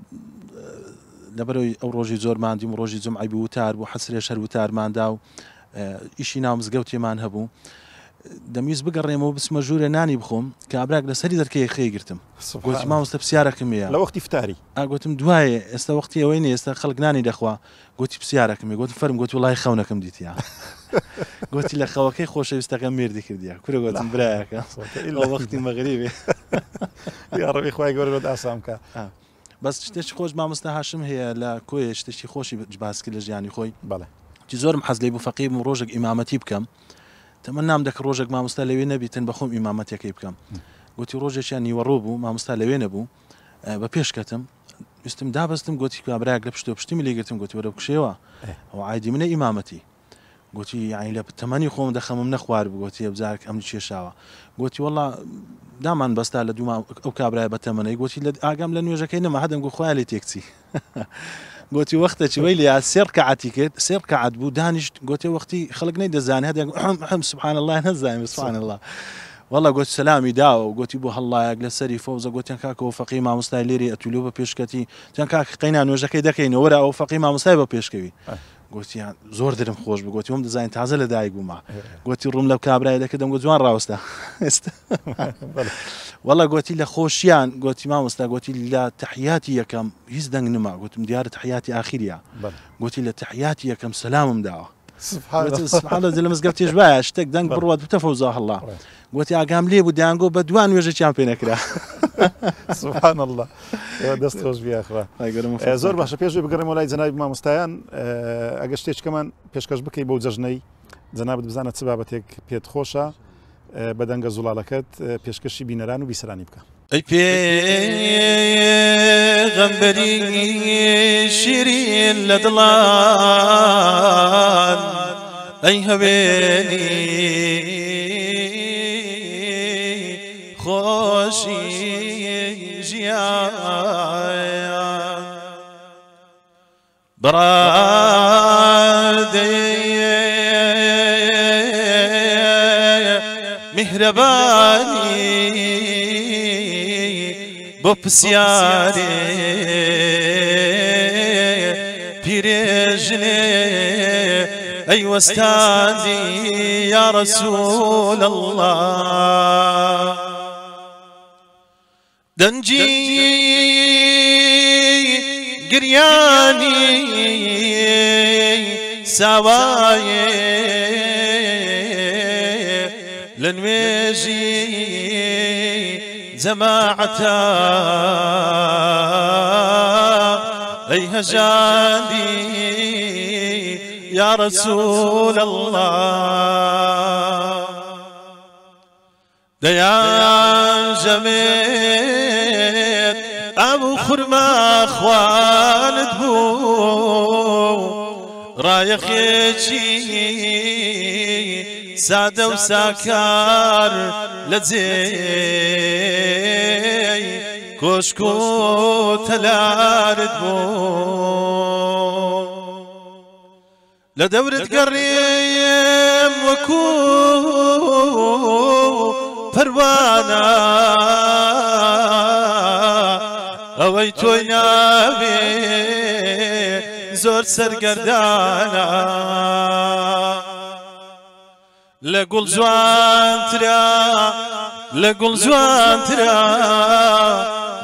لبروي او روجي زور ما عندي روجي جمعي بوتار بو حسري شهر وتار ما عنداو ايشي ناو مزقوتي ما نهبو دەمیز بگەڕێمەوە بسمە ژوورە نانی بخۆم کە ئابراک لەسەری دەرکەی خێ گرتم گوتی مامۆستا پرسیارەکەمیە لە وەختی فتاری گوتم دوایە ئێستا وەختی ئەوەی نیە ئێستا خەڵک نانی دەخوا گوتی پرسیارەکەمی گوتم فەرم گوتی وڵای خەونەکەم دیتیا گوتی لە خەوەکەی خۆشەویستەکەم میردی کردیە کورە گوتم برایەکە وەختی مەغریبێ یا ڕەبی خوای گەورە بەت ئاسام بکە بەس شتێکی خۆش مامۆستا هاشم هەیە لە کۆیە شتێکی خۆشی باس کرد لە ژیانی خۆی بەڵێ زۆرم حەز لێ بوو فەقیر بووم ڕۆژێک ئیمامەتی بکەم تەمەنام دەکرد ڕۆژێک مامۆستا لەوێ نەبیتن بەخۆم ئیمامەتیەکەی بکەم گوتی ڕۆژێکیان نیوەڕۆ بوو مامۆستا لەوێ نەبوو بە پێشکەتم ویستم دابەستم گوتی کابراەک لە پشتۆ پشتیمی لێگرتم گوتی وەرە بکشێوە ئەو عایدی منە ئیمامەتی گوتی یعنی لە تەمەنی خۆم دەخەمم نەخوار بوو گوتی ئەبزارێک ئەم کێشاوە گوتی وەڵا دامان بەستا لە دووما ئەو کابرایە بە تەمەنەی گوتی لە ئاگام لە نوێژەکەی نەما هەدەم گو خۆیان لێ تێکچی گوتی وەختێکی وەی لێ سێ ڕکعەتی کرد سێ ڕکعەت بوو دانیشت گوتی وەختی خەڵک نەیدەزانێ هەدێک سبحان الله نەزانێ سبحان الله والله گوتی سەلامی داوە گوتی بۆ هەڵایەک لە سەری فەوزە گوتیان کاکەوە فەقی مامۆستای لێرێ ئەتولۆ بە پێشکەتی تیان کاکە قەینا نوێژەکەی دەکەینەوە وەرە ئەو فەقی مامۆستای بە پێشکەوی گوتیان زۆر درم خۆش بوو گوتی وەم دەزانین تازە لە دایک بوومە گوتی ڕووم لەو کابرای دەکردم گوتی جوان ڕاوەستە والله گوتی لە خۆشیان گوتی مامۆستا گوتی لە تەحیاتی یەکەم هیچ دەنگ نما گوتم دیارە تەحیاتی ئاخریە گوتی لە تەحیاتی یەکەم سەلامم داوە سبحان الله لە مزگەوتیش وایە شتێک دەنگ بڕوات بتە فەوزا هەڵا گوتی ئاگام لێ بوو دەیانگۆ بە دوان نوێژێکیان پێ نەکرا سبحان الله دەست خۆش بیاخوا زۆر باشە پێشوی بگەڕێمەوە لای جەنابی مامۆستایان ئەگە شتێکەکەمان پێشکەش بکەی بەو جەژنەی جەنابەت بزانە چ بابەتێک پێت خۆشە بە دەنگە زوڵاڵەکەت پێشکەشی بینەران و بیسەرانی بکە ئەی پێغەمبەری شیرین لە دڵان ئەی هەوێنی خۆشی ژیان بەڕادەی میهرەبانی بۆ پرسیارێ پیرێژنێ ئەی وەستاندی یا رەسوول الله دەنجی گریانی ساوایێ لە نوێژی جەماعەتە ئەی هەژاندی یا رەسوول الله دەیان ژەمێت ئەو خورما خوانت بوو ڕایەخێکی سادە و ساکار لە جێی کۆشک و تەلارت بوو لە دەورت گەڕێم وەکو پەروانە ئەوەی تۆی ناوێ زۆر سەرگەردانە لە گوڵ جوانترا لە گوڵ جوانترا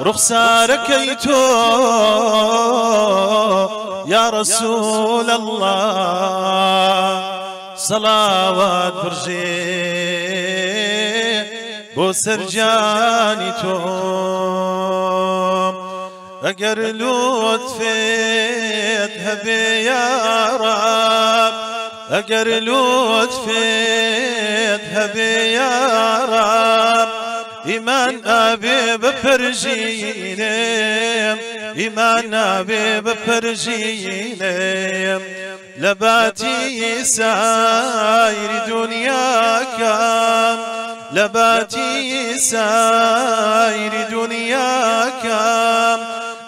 ڕوخسارەکەی تۆ یا رەسوول الله سەڵاوات بڕژێ بۆ سەرجانی تۆ ئەگەر لوتفێت هەبێ یا ڕەب ئەگەر لوتفێت هەبێ یا ڕەب ئیمان ئابێ بپەرژینێم ئیمان ئابێ بپەرژینێم لە باتی سایری دونیاکەم لە باتی سایری دونیاکەم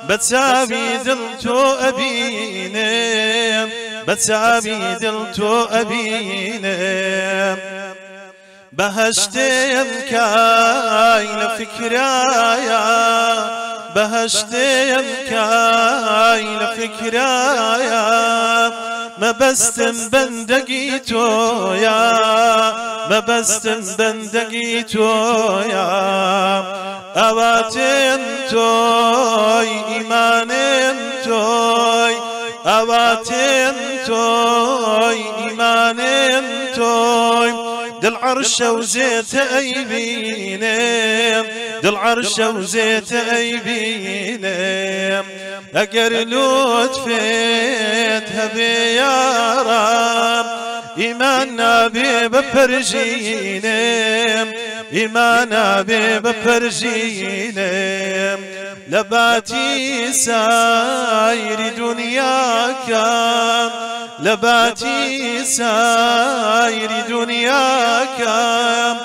بە چاوی دڵ تۆ ئەبینێم بە چاوی دڵ تۆ ئەبینێم بەهەشتێم کای لە فکرایە بەهەشتێم کای لە فکرایە مەبەستم بەندەگی تۆیە مەبەستم بەندەگی تۆیە ئەواتێن تۆی ئیمانێن تۆی ئەواتێن تۆی ئیمانێن تۆی دل عرشە و زێتە ئەیبینێم دل عرشە و زێتە ئەیبینێم ئەگەر لوتفێت هەبێ یا ڕەب ئیمان نابێ بپەرژینێم ئیمان نابێ بپەرژینێم لە باتی سایری دونیاکەم لە باتی سایری دونیاکەم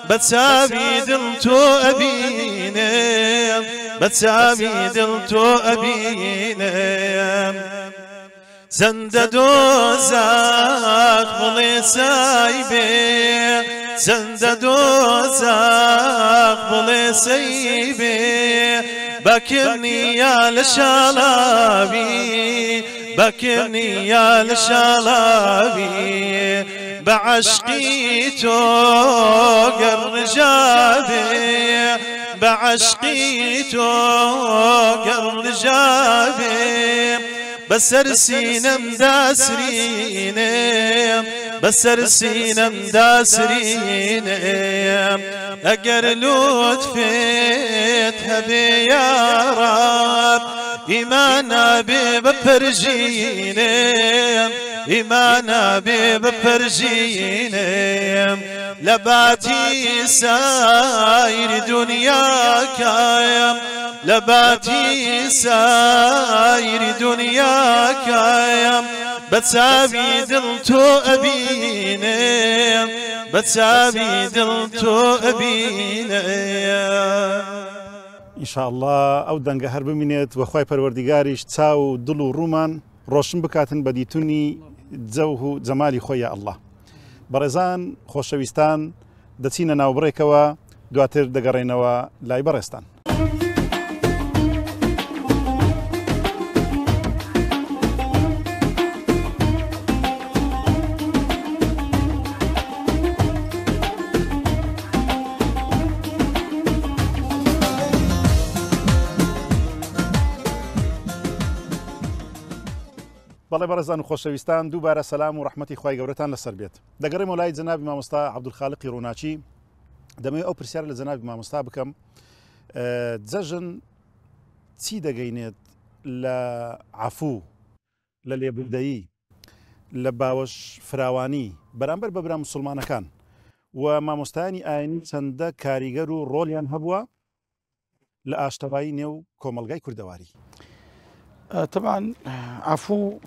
بە چاوی دڵ تۆ ئەبینێم بە چاوی دڵ تۆ ئەبینێم چەندە دۆزەخ بڵێ سای بێ چەندە دۆزەخ بڵێ سەی بێ بەکردنیە لە شاڵاوی بەکردنیە لە شاڵاوی بە عەشقی تۆ گەر ڕژابێ بە عەشقی تۆ گەر ڕژابێ بەسەر سینەمدا سرینێم بەسەر سینەمدا سرینێم ئەگەر لوتفێت هەبێ یا ڕەب ئیمان نابێ بپەرژینێم ئیمان نابێ بپەرژینێم لە باتی سایری دونیاکەم لە باتی سایری دونیاکەم بە چاوی دڵ تۆ ئەبینێم بە چاوی دڵ تۆ ئەبینێم ئینشاءالله ئەو دەنگە هەر ببینێت وەخوای پەروەردیگاریش چاو و دڵ و ڕوومان ڕۆشن بکاتن بە دیتونی جەوه و جەمالی خۆی یا ئەڵڵا. بەڕێزان خۆشەویستان، دەچینە ناوبڕێکەوە دواتر دەگەڕێنەوە لای بەڕێستان. بەڵێ بەڕێزان و خۆشەویستان دووبارە سەلام و ڕەحمەتی خوای گەورەتان لەسەر بێت. دەگەڕێمەوە لای جەنابی مامۆستا عەبدولخاڵقی ڕووناچی. دەمەوێت ئەو پرسیارە لە جەنابی مامۆستا بکەم، جەژن چی دەگەینێت لە عەفوو، لە لێبوردەیی، لە باوەش فراوانی بەرامبەر بە برا موسڵمانەکان و مامۆستایانی ئاینی چەندە کاریگەر و ڕۆڵیان هەبووە لە ئاشتەوایی نێو کۆمەلگای کوردەواری؟ طبعا عفو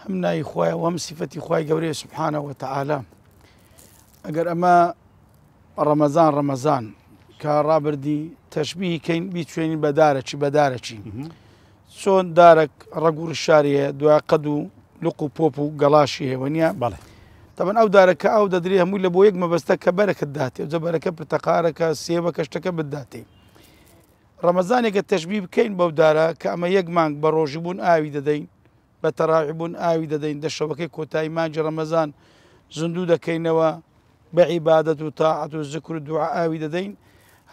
هم ناي خويا وهم صفتي خويا قوري سبحانه وتعالى. اگر اما رمضان كرابردي تشبيه كاين بيتشوين بدارتشي شون دارك رقور الشارية دوا قدو لقو بوبو قلاشي ونيا بله طبعا او دارك او ددريها مو لبو يقما بس تك بركه داتي او بركه برتقارك سيبك اشتك بالداتي رمضانێک تەشبیه بکەین بەو دارە کە ئەمە یەک مانگ بە ڕۆژی بوون ئاوی دەدەین، بە تەراویح بوون ئاوی دەدەین، دەشەوەکەی کۆتایی مانجی ڕەمەزان زندوو دەکەینەوە بە عیبادەت و تاعەت و زیکر و دوعا ئاوی دەدەین،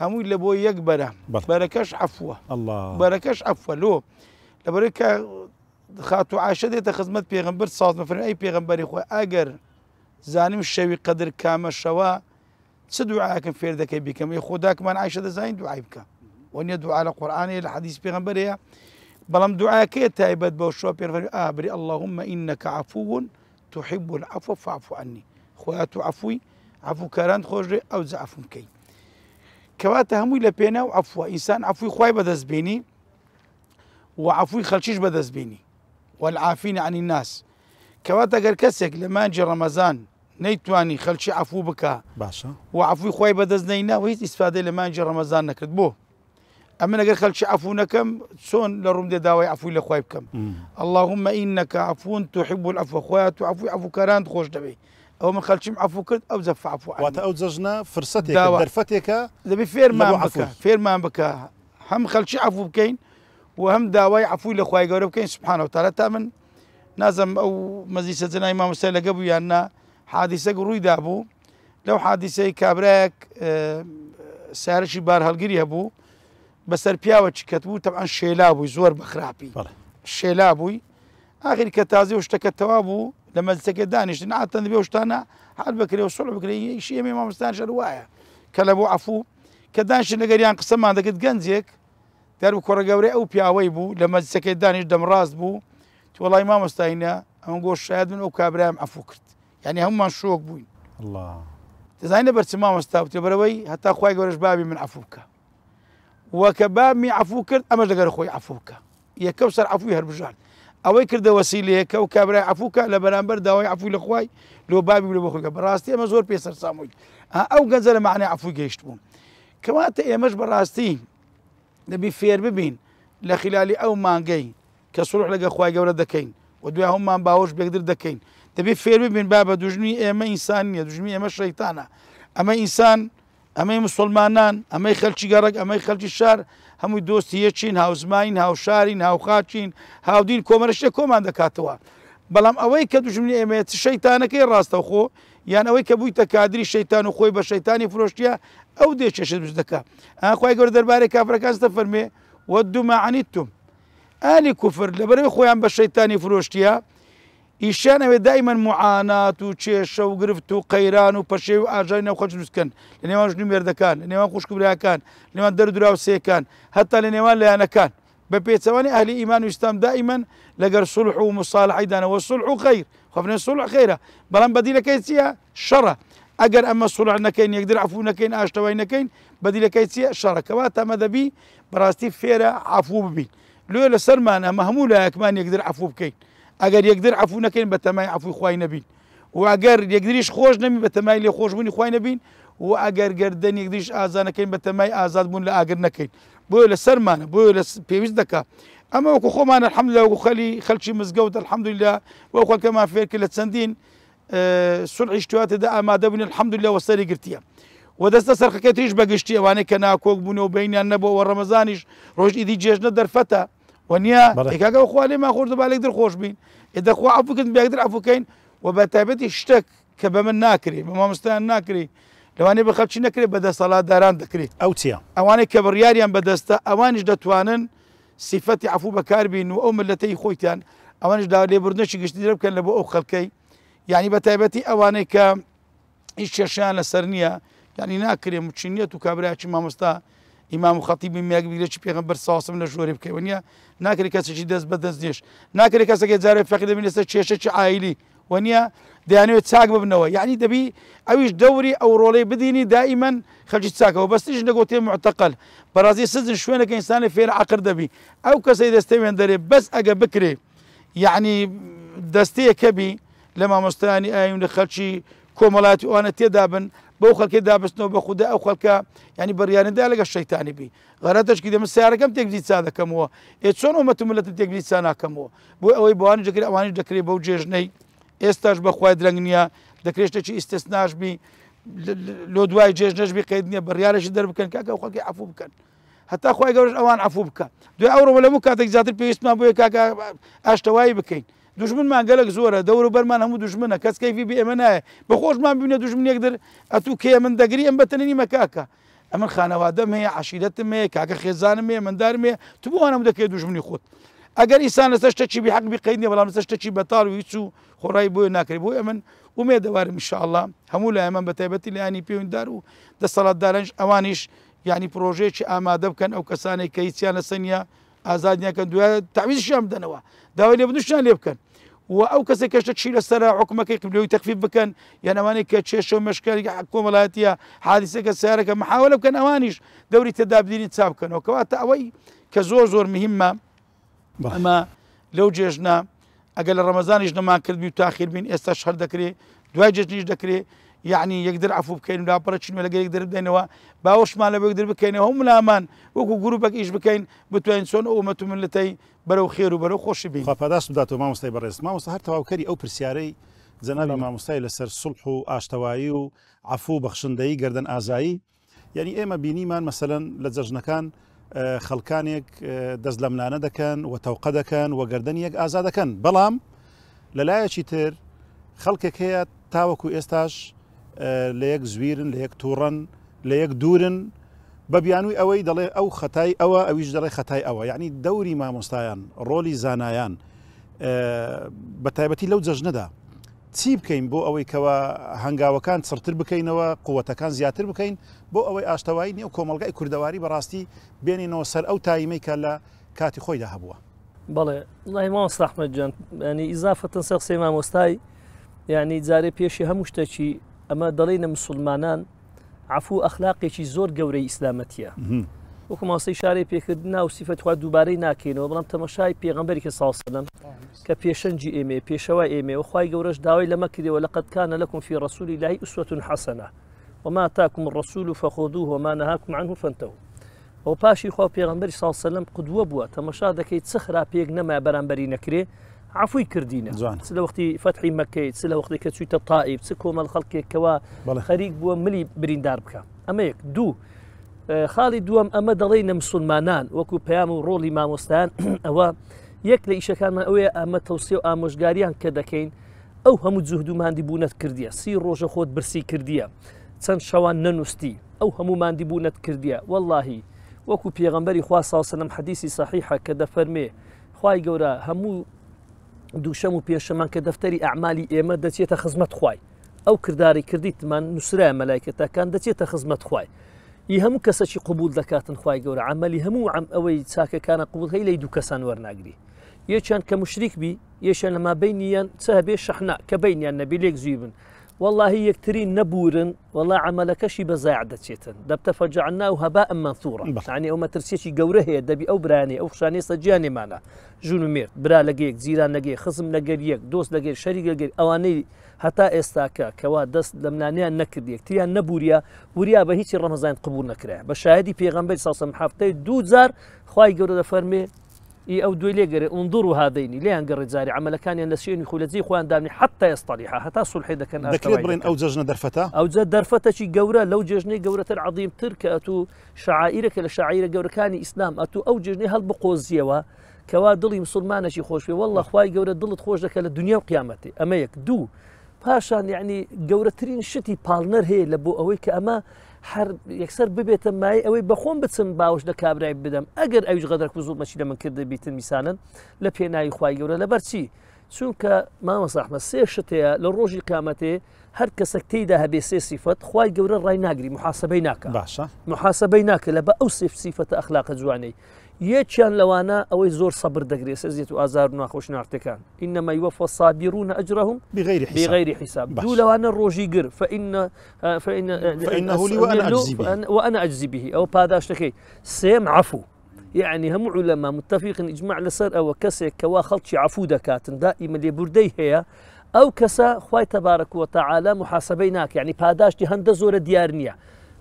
هەمووی لە بۆ یەک بەرە، بەرەکەش عەفووە، بەرەکەش عەفووە. لۆ لەبەرەوەی کە خاتو عایشە دێتە خزمەت پێغەمبەر ساڵ مەفەرمێ ئەی پێغەمبەری خۆی ئەگەر زانیم شەوی قەدر کامە شەوە چ دوعاکەم فێر دەکەی بیکەم؟ ئەی خۆداکمان عایشە دەزانین دوعای بکە. ونيا دعاء القرآن الحديث بيغمبريا بلام دعاء كي تايبت بوشوا بيغمبري بري اللهم إنك عفو تحب العفو فاعف عني خواتو عفوي عفو كاران خوجري أو زعفو كي كواتا هموي لبينا وعفو إنسان عفوي خواي بدز بيني وعفوي خلشيش بدز بيني والعافين عن الناس كواتا قال كسك لما نجي رمضان نيتواني خلشي عفو بكا باشا وعفوي خواي بدز نينا وهيت استفادة لما نجي رمضان نكرد بوه أما نقول خلشي عفونكم سون لروم دي داوي عفو لخوايبكم اللهم إنك عفو تحب العفو خوات عفو كران خوش دبي أو من خلشي عفو كرد أو زف عفو عني وأو زجنا فرصتك درفتك دبي فير ما بكا هم خلشي عفو بكين وهم داوي عفو لخواي قوري بكين سبحانه وتعالى تامن نازم أو مزيسة زنا إمام السيلة قبو يعني حادثة قروي دابو لو حادثة كابراك سارشي بار هالقري هبو بەسەر پیاوەکی کەتبوو تەبعاً شێلا بووی زۆر بەخراپی شێلا بووی ئاخری کە تازی و شتەکە تەوا بوو لە مەجلسەکە دانیشتن عادەتەن دەبێ و شتانە حال بکرێ و سوڵح بکرێ ئیشی ئێمە مامۆستایانش وایە کە لە بۆ عەفوو کە دانیشتن لەگەریان قسەمان دەکرد گەنجێک دەر و کوڕە گەورەی ئەو پیاوەی بوو لە مەجلسەکەی دانیشت دەمڕاست بوو وەڵای مامۆستاینە ئەمە گۆش شاید من ئەو کابرایم عەفوو کرد یعنی هەمومان شۆک بووین دەزانینە بەرچ مامۆستا وتێ بەرەوەی هەتا خوای گەورەش بابی من عەفوو بکە وكباب عفو كرد أما لقى خوي عفوك يا كوسر عفوي هربجال أوي كرد وسيلة كو كابرا عفوك لبرامبر داوي عفو لخواي لو بابي ولا بخوي براستي أما زور بيسر ساموي أو جنزل معناه عفو جيشتبون كما تأي مش براستي نبي فير ببين لخلالي أو مانجي كسروح لقى خوي جورا دكين ودوي هم ما باوش بيقدر دكين تبي فير ببين بابا دوجني أما إنسانية دوجني أما شيطانة أما إنسان ئەمەی مسلمانان ئەمەی خەلکی گەڕک ئەمەی خەلکی شار هەمووی دۆستیەچین هاوزمین هاوشارین هاوخاچین هاودین کۆمەرشتە کۆمان دەکاتەوە بەڵام ئەوەی کە دوژمنی ئێمە شەیتانەکەی ڕاستەوخۆ یان ئەوەی کە بوویتە کادری شەیتان و خۆی بە شەیتانی فرۆشتیە ئەو دێچێشت دروست دەکات خوای گەورە دەربارەی کافرەکان دەفەرمێ وەدوا ما عنیتم ئالی کوفر لەبەرەوەی خۆیان بە شەیتانی فرۆشتیە ئیشان ئەوێ دائما معانات و کێشە و گرفت و قەیران و پەشێ و ئاژای ناوخۆش دروستکەن لە نێوان ژنی مێردەکان لە نێوان خوشکبراکان لە نێوان دەردراوسەیەکان هەتا لە نێوان لایەنەکان بە پێچەوانی ئەهلی ئیمان و ئیسلام دائما لەگەر سولح و مصالحەیدانەوە سولح و خەیر خەفنێ سولح خەیرە بەڵام بەدیلەکەی چییە شەڕە ئەگەر ئەمە سولح نەکەین یەکدر عەفوو نەکەین ئاشتەوای نەکەین بەدیلەکەی چییە شەڕە کەواتە ئەمە دەبی بەڕاستی فێرە عەفوو ببین لێ لەسەرمان ئەمە هەموو لایەکمان یەکدر عەفوو بکەین ئەگەر یەکدر عەفوو نەکەین بە تەمای عەفووی خوای نەبین و ئەگەر یەکدریش خۆش نەبین بە تەمای لێ خۆشبوونی خوای نەبین و ئەگەر گەردەن یەکدریش ئازاد نەکەین بە تەمای ئازادبوون لە ئاگر نەکەین بۆیە لەسەرمانە بۆیە پێویست دەکات ئەمە وەکو خۆمان الحەمدولillah وەکو خەڵکی مزگەوت الحەمدولillah وەکو خەڵکەمان فێر کرد لە چەندین سلحی شتواتێدا ئامادە بوون الحەمدولله وەسەری گرتیە و دەستە سەرخەکەی تریش بەگشتی ئەوانەی کە ناکۆک بوونەوە بینیان نەبووە ڕەمەزانیش ڕۆژ ئیدی جێژنە دەرفەتە وەنیە ئێکاگە خوا لێ ماخۆش دەبالێک دڵخۆش بین ئێدەخوا عەفوکردن بێکتر عەفوکەین و بە تایبەتی شتێک کە بە من ناکرێ بە مامۆستایان ناکرێ لەوانەیە بە خەڵکی نەکرێت بە دەسەڵاتداران دەکرێت ئەو چییە؟ ئەوانەی کە بڕیاریان بەدەستە ئەوانیش دەتوانن سیفەتی عەفوو بەکاربین و ئەو ملەتەی خۆیتیان ئەوانش دا لێبوردنەوەکی گشتی دەرە بکەن لە بۆ ئەو خەڵکەی یعنی بە تایبەتی ئەوانەی کە هیچ کێشیان لەسەر نییە یعنی ناکرێ موچینیەت و کابراایکی مامۆستا ئیمام و خەتیبی میاگبیرێکی پێغەمبەر ساوسم لە ژۆرێ بکەی وەنیە ناکرێت کەسێکی دەست بەدەست نێش ناکرێت کەسێکی جارێ فەقی دەبین لەسەر کێشەی عایلی وەنیە دەیانوێت چاک ببنەوە یعنی دەبی ئەویش دەوری ئەو ڕۆڵەی بدینی دائیمەن خەڵکی چاکەوە بەستیش نەگوتێ معتەقەل بەڕازی سزن شوێنەکە ئینسانی فێر عەقر دەبی ئەو کەسەی دەستەوێن دەرێ بەس ئەگە بکرێ یعنی دەستەیەکە بی لە مامۆستایانی ئاین لە خەڵکی کۆمەڵاتی ئەوانە تێدا بن بەو خەڵکی دابستنەوە بە خوددا ئەو خەڵکە ینی بڕیارندا لەگە شەیتانی بی غەرەتەشکی دەمە سیارەکەم تێکزی چا دەکەمەوە چۆن ئەومەت و ملەتە تێکزی چا ناکەمەوە بۆ ئەوەی بۆوانی دەکرێت ئەوانی دەکرێت بەو جێژنەی ئێستاش بەخوای درەنگ نییە دەکرێت شتێکی ئیستثناش بی لۆ دوای جێژنەش بی قەید نییە بڕیارێکی دەربکەن کاکە ئەو خەڵکی عەفوو بکەن هەتا خوای گەورەش ئەوان عەفوو بکە دوای ئەو ڕۆ لەموو کاتێک زیاتر پێویستمان بۆیە کاکە ئاشتەوایی بکەین دوژمنمان گەلک زۆرە دەور و بەرمان هەموو دوژمنە کەس کەیفی بێ ئێمە نایە بەخۆشمان ببینە دوژمنێک در ئەتوو کێ من دەگری ئەم بەتەنەنی مەکاکە ئەمن خانەوادەم هەیە عەشیرەتم هەیە کاکە خێزانم هەیە مندارم هەیە تو بۆ وانم دەکەی دوژمنی خۆت ئەگەر ئیسان لەسەر شتێکی بی حەق بی قەید نییە بەڵام لەسەر شتێکی بەتاڵ و هیچ و خۆڕایی بۆیە ناکرێت بۆی ئەمن ومێدەوارم ئینشاءالله هەموو لای ئەمە بەتایبەتی لایانی پەیوەنددار و دەسەڵاتدارانش ئەوانیش یعنی پرۆژەیەکی ئامادە بکەن ئەو کەسانێک کە هیچیان لەسەر نییە ئازادیەکەن دوای تعویزشیان بدەنەوە داوای لێبوردنشیان لێ بکەن و ئەو کەسێک کەشتە چی لەسەر حکومەکەی قبلەوەی تەخفیف بکەن یان ئەوانەی کە کێشە و مەشکەری کۆمەڵایەتیە حادیسەکە سیارەکە محاولە بکەن ئەوانیش دەوری تێدابدینی چا بکەنەوە کەواتە ئەوەی کە زۆر مهمە ئەمە لەو جێژنە ئەگەر لە ڕەمەزانیش نەمان کردبی و تاخیر بین ئێستا شەر دەکرێت دوای جێژنیش دەکرێت یعنی یەکدر عەفوو بکەین لاپەڕەچین لەگە یەکدر بدەینەوە باوەشمان لە بە یەکدر بکەینەوە هەموو لامان وەکو گروپێک ئیش بکەین بتوانین چۆن ئەومەت و ملەتەی بەرەو خێر و بەرەو خۆشی بین خواپاداش بداتەوە مامۆستای بەڕێز مامۆستا هەر تەواوکەری ئەو پرسیارەی جەنابی مامۆستای لەسەر سوڵح و ئاشتەوایی و عەفوو بەخشندەیی گەردەن ئازایی یعنی ئێمە بینیمان مەسەلەن لە جەژنەکان خەڵکانێک دەست لە منانە دەکەن و تەوقە دەکەن و گەردەنی یەک ئازا دەکەن بەڵام لەلایەکی تر خەڵکێک هەیە تاوەکو ئێستاش لە یەک زویرن لە یەک تووڕەن لە یەک دوورن بە بیانووی ئەوەی دەڵێ ئەو خەتای ئەوە ئەویش دەڵێ خەتای ئەوە یعنی دەوری مامۆستایان ڕۆلی زانایان بە تایبەتی لەو جەژنەدا چی بکەین بۆ ئەوەی کەوە هەنگاوەکان چڕتر بکەینەوە قووەتەکان زیاتر بکەین بۆ ئەوەی ئاشتەوایی نێو کۆمەلگای کوردەواری بەڕاستی بێنینەوە سەر ئەو تایمەی کە لە کاتی خۆیدا هەبووە بەڵێ وڵی مامۆستا ئەحمەد جان ینی ئیزافەتەن سەر قسەی مامۆستای یعنی جارێ پێشی هەموو شتێکی ئەمە دەڵێنە مسلمانان عەفوو ئەخلاقێکی زۆر گەورەی ئیسلامەتیە وەکو ماسەی شارەی پێکردنا و سیفەت خوا دووبارەی ناکەینەوە بەڵام تەماشای پێغەمبەری کە ساڵسەلەم کە پێشەنجی ئێمێ پێشەوە ئێمێ و خوای گەورەش داوای لەمە کردەوە لەقەد کانە لەکم فی ڕەسوول الله ئوسوة حەسەنە وما آتاكم الرسول فخذوه وما نهاكم عنه فانتهوا ئەو پاشی خوا پێغەمبەری ساڵسەلەم قودوە بووە تەماشا دەکەیت چ خراپ پێک نەما بەرامبەری نەکرێ عەفووی کردینە چ لە وەختی فەتحی مەکەی چ لە وەختی کە چوویتە تائیب چ کۆمەڵ خەڵکێکەوە خەریک بووە ملی بریندار بکە ئەمە یەک دوو خاڵی دووەم ئەمە دەڵێنە مسلمانان وەکو پەیام و ڕۆڵی مامۆستایان ئەوە یەک لە ئیشەکانمان ئەوەیە ئەمە تەوسیە و ئامۆژگاریان کە دەکەین ئەو هەموو جوهد و ماندی بوونەت کردیە 30 ڕۆژە خۆت برسی کردیە چەند شەوان نەنووستی ئەو هەموو ماندی بوونەت کردیە وەڵڵاهی وەکو پێغەمبەری خوا ساڵسەلەم حەدیسی سەحیحە کە دەفەرمێ خوای گەورە هەموو دووشەم و پێشەمان کە دەفتەری ئەعمالی ئێمە دەچێتە خزمەت خوای ئەو کردداری کردیتمان نووسرای مەلایکەتەکان دەچێتە خزمەت خوای ی هەموو کەسێکی قبول دەکاتن خوای گەورە عملی هەموو ئەوەی چاکەکانە قبول هەی لەی دوو کەسان وەرناگری یەکیان کە مشریک بی یەشیان لەما بینیان چ هەبێ شەحنا کە بینیان نەبی لێک زوی بن والله یەکترین نەبورن والله عملەکەشی بەزایع دەچێتن دەبتە فەجعلناه هەباء منثورا یعنی ئەو مەترسیەکی گەورە هەیە دەبی ئەو برانێ ئەو خشانێستە گیانێمانە ژون و مێرد برا لەگەیەک جیران لەگەی خزم لەگەر یەک دۆست لەگەر شەریک لەگەر ئەوانەی هەتا ئێستاکە کەوا دەست لە منانیان نەکرد یەکتریان نەبووریە وریا بە هیچی ڕەمەزان قبول نەکرا بە شایدی پێغەمبەری ساڵسەلەم هەفتەی 2000 خوای گەورە دەفەرمێ أو دويلي قري انظروا هذين ليه قري زاري عمل كان ينسيني خلزي خوان دامني حتى يصطلح حتى صلح إذا كان ذكرت برين أو ججنا درفتا أو زاد درفتا شي جورا لو ججني جورة عظيم ترك أتو شعائرك لشعائر جورا كان إسلام أتو أو ججني هالبقوزيوا كوا دڵی مسلمانەشی خۆش پێ والله خوای گەورە دڵت خۆش دەکە لە دنیا و قیامەتێ ئەمە یەک دوو پاشان یعنی گەورەترین شتی پاڵنەر هەیە لە بۆ ئەوەی کە ئەمە هەر یەکسەر ببێتە مای ئەوەی بەخۆم بچم باوش لە کابرای بدەم ئەگەر ئەویش غەدەر و زوڵمەچی لە من کرد بیتن میسانن لە پێناوی خوای گەورە لەبەر چی چونکە مامۆستا ئەحمەد سێ شت هەیە لە ڕۆژی قیامەتێ هەر کەسێک تێیدا هەبێ سێ سیفەت خوای گەورە ڕای ناگری محاسبەی ناکە باشە محاسبەی ناکە لە بە ئەو سیفەتە ئەخلاقە جوانەی یەکیان لەوانە ئەوەی زۆر سەبر دەگرێت سەزیێت و ئازار و ناخۆش ناردەکان ئینەمە یوەفە الصابرون ئەجرهم بغیر حساب دوو لەوانە ڕۆژی گر فإنه لي وأنا أجزي به أو پاداشتەکەی سێم عفو يعني هم علماء متفقين إجماع لسر أو كسي كوا خلطي عفو دكاتن دائما لبردي هي أو كسا خوي تبارك وتعالى محاسبيناك يعني پاداشتي هند زور ديارنيا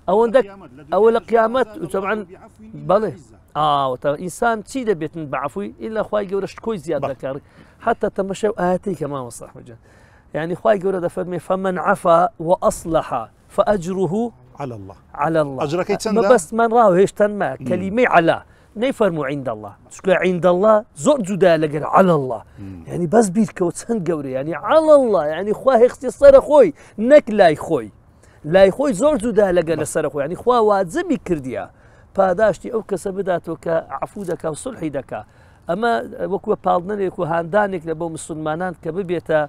أو عندك أو القيامة طبعا بله إنسان شيء دبيتن بعفوي إلا خوي جورش كوي زيادة كار حتى تمشوا آتي كمان مصلح مجان يعني خوي جورة فرمي فمن عفا وأصلح فأجره على الله أجرك ما بس من راه هيش تنما كلمة على نيفرموا عند الله تقول عند الله زور جدا لقر على الله يعني بس بيرك وتسن جوري يعني على الله يعني خواه اختصار خوي نك لا يخوي لا يخوي زور جدا لقر السر خوي يعني خواه واجبي كرديا پاداشتی ئەو کەسە بداتەوە کە عفو دەکا و سڵحی دەکا ئەمە وەکوە پاڵنەرێک و هاندانێک لە بۆ مسلمانان کە ببێتە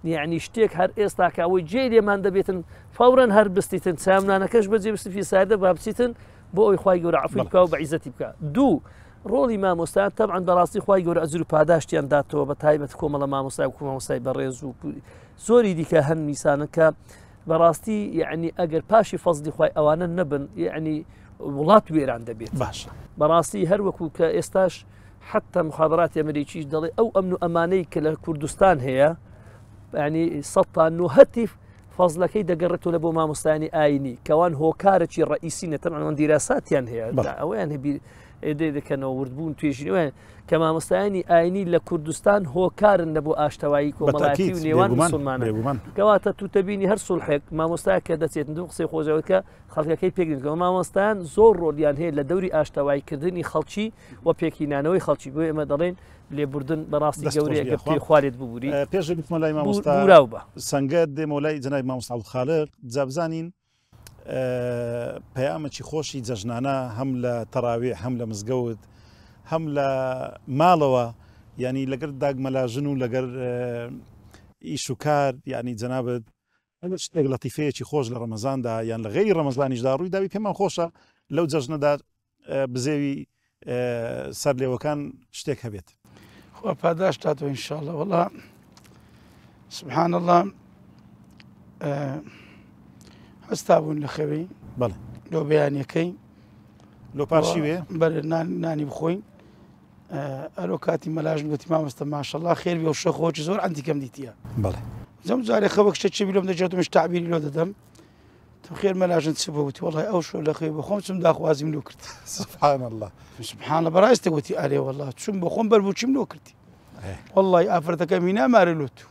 یعنی شتێک هەر ئێستا کە ئەوەی جێ لێمان دەبێتن فەورەن هەر بستیتن چامنانەکەش بەجێ بستی فی سادە با بچیتن بۆ ئەوی خوای گەورە عفوی بکا و بەعیزەتی بکە دوو ڕۆڵی مامۆستایان تەبعاً بەڕاستی خوای گەورە ئەجر و پاداشتیان داتەوە بە تایبەت کۆمەڵە مامۆستای و مامۆستای بەڕێز و زۆری دیکە هەن میسانن کە بەڕاستی یعنی ئەگەر پاشی فەزلی خوای ئەوانە نەبن یعنی وڵات وێران دەبێت باش بەڕاستی هەر وەکو کە ئێستاش حتا مخابراتی ئەمریکیش دەڵێ ئەو ئەمن و ئەمانەی کە لە کوردستان هەیە ینی سەدان و هەتیف فەزلەکەی دەگەڕێتەوە لە بۆ مامۆستایانی ئاینی کەوان هۆکارێکی ڕئیسینە تەمەن دیراساتیان هەیە ئەویان هەبی ئێدەی دەکەنەوە وردبوون توێژینەوە کە مامۆستایانی ئاینی لە کوردستان هۆکارن لە بۆ ئاشتەوایی کۆمەڵایەتی و نێوان موسڵمانان کەواتە تو تەبینی هەر سوڵحێک مامۆستای کە دەچێتن دوو قسەی خۆشەوەکە خەڵکەکەی پێگرنەوە مامۆستایان زۆر ڕۆلیان هەیە لە دەوری ئاشتەواییکردنی خەڵکی و پێکینانەوەی خەڵکی بۆ ئێمە دەڵێن لێبوردن بەڕاستی گەورەیە کە پێی خوارێت ببووری پێش بتمەلای مامۆستا سەنگەت دێمەلای جەنابی مامۆستا عەبدولخالق جابزانین پەیامێکی خۆشی جەژنانە هەم لە تەراویح هەم لە مزگەوت هەم لە ماڵەوە ینی لەگەر داگمەلاژن و لەگەر ئیش و کار ینی جەنابەت شتێک لەتیفەیەکی خۆش لە ڕەمەزاندا یان لە غەیری ڕەمەزانیشدا ڕووی داوی پێمان خۆشە لەو جەژنەدا بزێوی سەر لێوەکان شتێک هەبێت خوا پاداش داتەوە ئینشاءڵڵا وەڵا سبحان الله هەستا بوون لە خەوی بەڵێ لۆ بەیانیەکەی لۆ پاشی وێ بەرە نانی بخۆین ئەرۆ کاتی مەلاژن گوتی مامۆستا ماشەڵڵا خێر بێ و شەخۆکی زۆر ئەندیکەم دیتیە بەڵێ زەم جارێ خەوە شتێکی بیلۆم دەجێتمش تعبیری لۆ دەدەم تو خێر مەلاژن چ بە وتی وەڵای ئەو شۆ لە خێ بە خۆم چم داخوازیم لۆ کرد سبحان الله سبحان الله بەڕاستە وتی ئارێ وەڵا چوم بە خۆم بەربووچیم لۆ کردی وەڵای ئافرەتەکەمی نامارە لۆ تو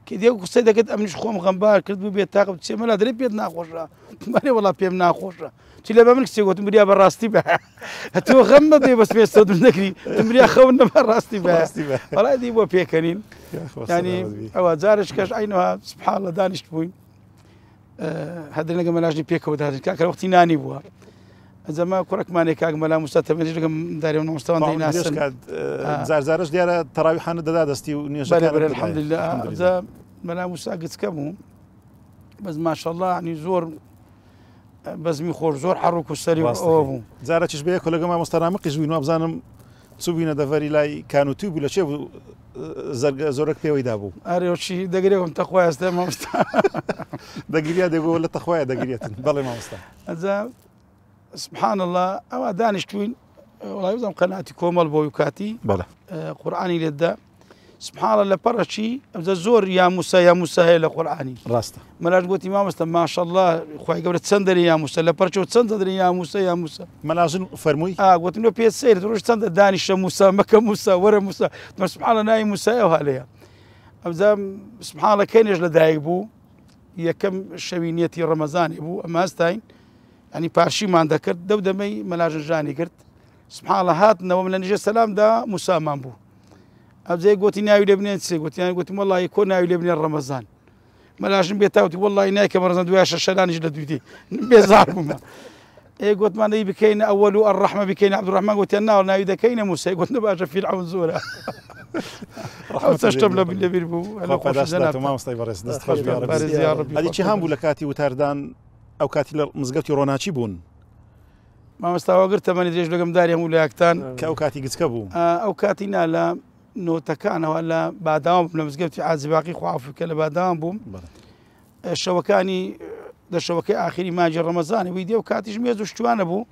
کە دێک قسەی دەکەت ئەمنیش خۆم غەمبار کرد بوو بێت تاقم چێ مەلا دەرێ پێت ناخۆشە مەێ وەڵا پێم ناخۆشە چی لە بە من کسێ گوتم بریا بەڕاستی بە تۆ غەم نەدێ بەس پێستەدن نەکری تمریا خەون نە بەڕاستی بە وەڵای دی بۆ پێکەنین ینی ئەوە جارش کەش عینەوە سبحان الله دانیشت بووین هەدر لەگە مەلاژنی پێکەوە دادن کاکە وەختی نانی بووە ئەجەما کوڕکمانێک کاک مەلا موستا تەمەنیش لەگەم دارێ مامۆستاوان دەیناسن زارزارش دیارە تەراویحانە دەدا دەستی و نێژەکان الحەمدولله مەلا موستا گچکە بوو بەس ماشەڵڵا ینی زۆر بەزمی خۆش زۆر حەڕوک و سەری ئەوە بوو جارێکیش بەیە کۆلەگە مامۆستا رامقیش بووین و بزانم چوبینە دەڤەری لای کانوتی بوو لە چێ بوو زۆرەک پێوەی دابوو ئارێوچی دەگرێتم تەخوای ئەستێ مامۆستا دەگیریا دەگۆ لە تەخوایە دەگرێتن بەڵێ مامۆستا ئەجا سبحان الله ئەوە دانیشتوین وڵای بزانم قەناعەتی کۆمەڵ بۆ و کاتی بەڵێ قورئانی لێتدا سبحان الله لبرشي زور يا موسى يا موسى هي القرآني راسته ملاش قلت ما مست ما شاء الله خوي قبل تسندري يا موسى لبرشي تسندري يا موسى يا موسى ملاجن فرموي قلت له بيت سير تروح تسندر دانش موسى مكة موسى ورا موسى سبحان الله ناي موسى وهاليا أبدا سبحان الله كان يجل دايبو يا كم شوينيتي رمضان يبو أما استاين يعني بارشي ما عندك كرت دودمي ملاجن جاني كرت سبحان الله هاتنا ومن نجي السلام دا موسى مامبو أبزي قلت ناوي لبنان تسي قلت والله يكون ناوي لبنان رمضان ملاجن بيتاوتي والله نايك رمضان دواش الشلان يجلد دوتي بيزعلهم قلت ما نبي كين أول الرحمة بكين عبد الرحمن قلت أنا ناوي دا كين موسى قلت نباشا في العون زورا تشتم له باللي بيربو هلا خوش زنات ما مستوي برس دستخش يا رب هذه شهام ولا كاتي وتاردان أو كاتي مزقتي روناتشي بون ما مستوى قرت من يدريش لقم داري ولا أكتان كأو كاتي قسكبو أو كاتي نالا نو تكان ولا بعدام بنمزقتي عازي باقي خواف كلا بعدام بوم الشوكاني ده الشوكة آخري ما جرى رمضان ويديو كاتيش ميزو شتوان أبو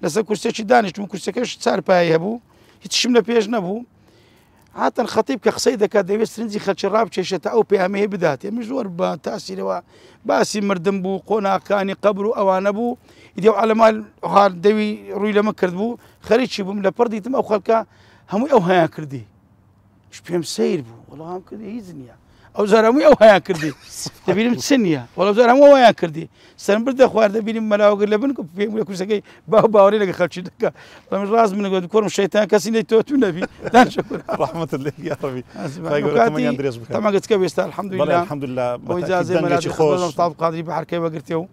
لسه كرسي دانش مو كرسي كش صار باي أبو يتشمل بيج نبو حتى الخطيب كقصيدة كده يسترنزي خل شراب شيشة أو بيامه بدات يعني مجور بتأثير باسي مردم بو قنا كاني قبرو أوان بو يديو على مال هال دوي روي لما كردبو خريج شبو من لبردي تم أو خلكا هم أو هيا كردي إيش بيهم سير بو والله هم كردي يزنيا أو زارمي أو هيا كردي تبيني متسنيا والله زارمي أو هيا كردي سلم برد أخوار تبيني ملاو قل لبنكم بيهم ولا كل شيء باوري لك خلش دكا طبعا راس من قد كورم الشيطان كاسين توتو نبي لا شكر رحمة الله يا ربي طبعا قلت كيف الحمد لله الحمد لله وإذا زي ما لا خوش طاب قادري بحر كيف قلتيو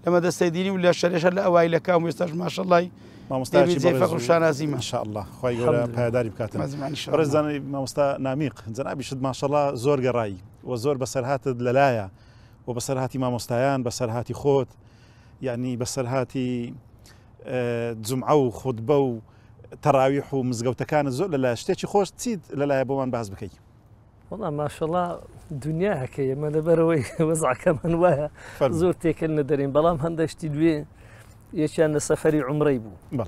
لما دستيديني ولا الشريش الأوائل كام يستاج ما شاء الله ما مستعد زي فخر شان عزيمة إن شاء الله خوي ولا بهداري بكاتم برزان ما مستعد ناميق زين أبي شد ما شاء الله زور قراي وزور بسرهات دلالايا وبسرهاتي ما مستعان بسرهاتي خوت يعني بسرهاتي جمعة خطبة تراويح ومزقوت كان الزول لا اشتيتي خوش تزيد لا بوان باز بكي والله ما شاء الله دنيا هكي ما نبروي وزع كمان وها زورتي كنا درين بلام هندشتي دوي يشان سفري عمري بو بله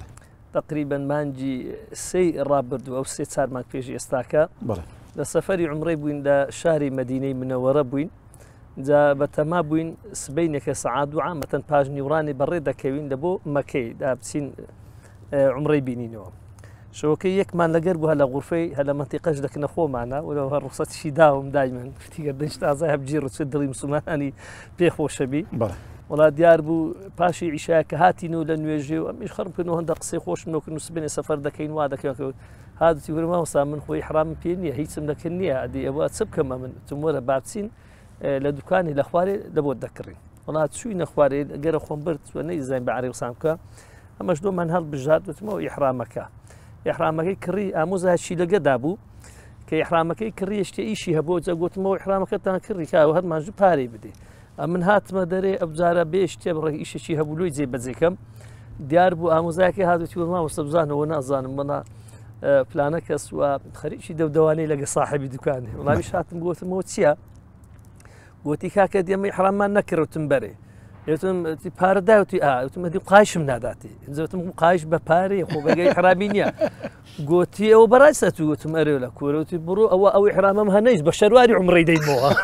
تقريبا مانجي سي رابرد او سي صار ماك فيجي استاكا بله لسفري عمري بوين دا شهري مدينه منوره بوين دا بتما بوين سبينك سعاد وعامه باج نيوراني بريده كوين دبو مكي دا بسين عمري بينينو شوكي يك مان لقربو هلا غرفي هلا منطقه جدك نخو معنا ولو هالرخصه شي داوم دائما فتي قدنش تازا بجيرو تسدري مسلماني بيخو شبي بله ولا ديار بو باشي عشاء كهاتينو لنويجيو مش خرب كنو هندا قصي خوش منو كنو سبني سفر دكين وادك هذا تقول ما وصل من خوي حرام بيني هي سم دكنيا ادي ابو تسب كما من تمور بعدسين لدكاني الاخواري لبو تذكرين والله تشوي نخواري غير خنبرت وني زين بعري وسامكا اما شدو من هل بجاد تمو احرامك كري اموزه هالشي لقدابو كي احرامك كري اشتي شي هبو قلت مو احرامك تا كري كا وهذا ما جو باري بدي من هات ما دري ابزاره بيش تبرك ايش شي هبولوي زي بزيكم ديار بو اموزاكي هذا تقول ما وصبزان وانا ازان منا فلانكس وخريج شي دودواني لقى صاحبي دكاني والله مش هاتم قلت موتيا قلت كاك ديما احرام ما نكر وتنبري يتم تباردا وتم دي قايش من هذاتي زوتم قايش بباري خو بقى احرامينيا قوتي او براسته قلت مريو لك وروتي برو او احرام ما هنيز بشرواري عمري دين موها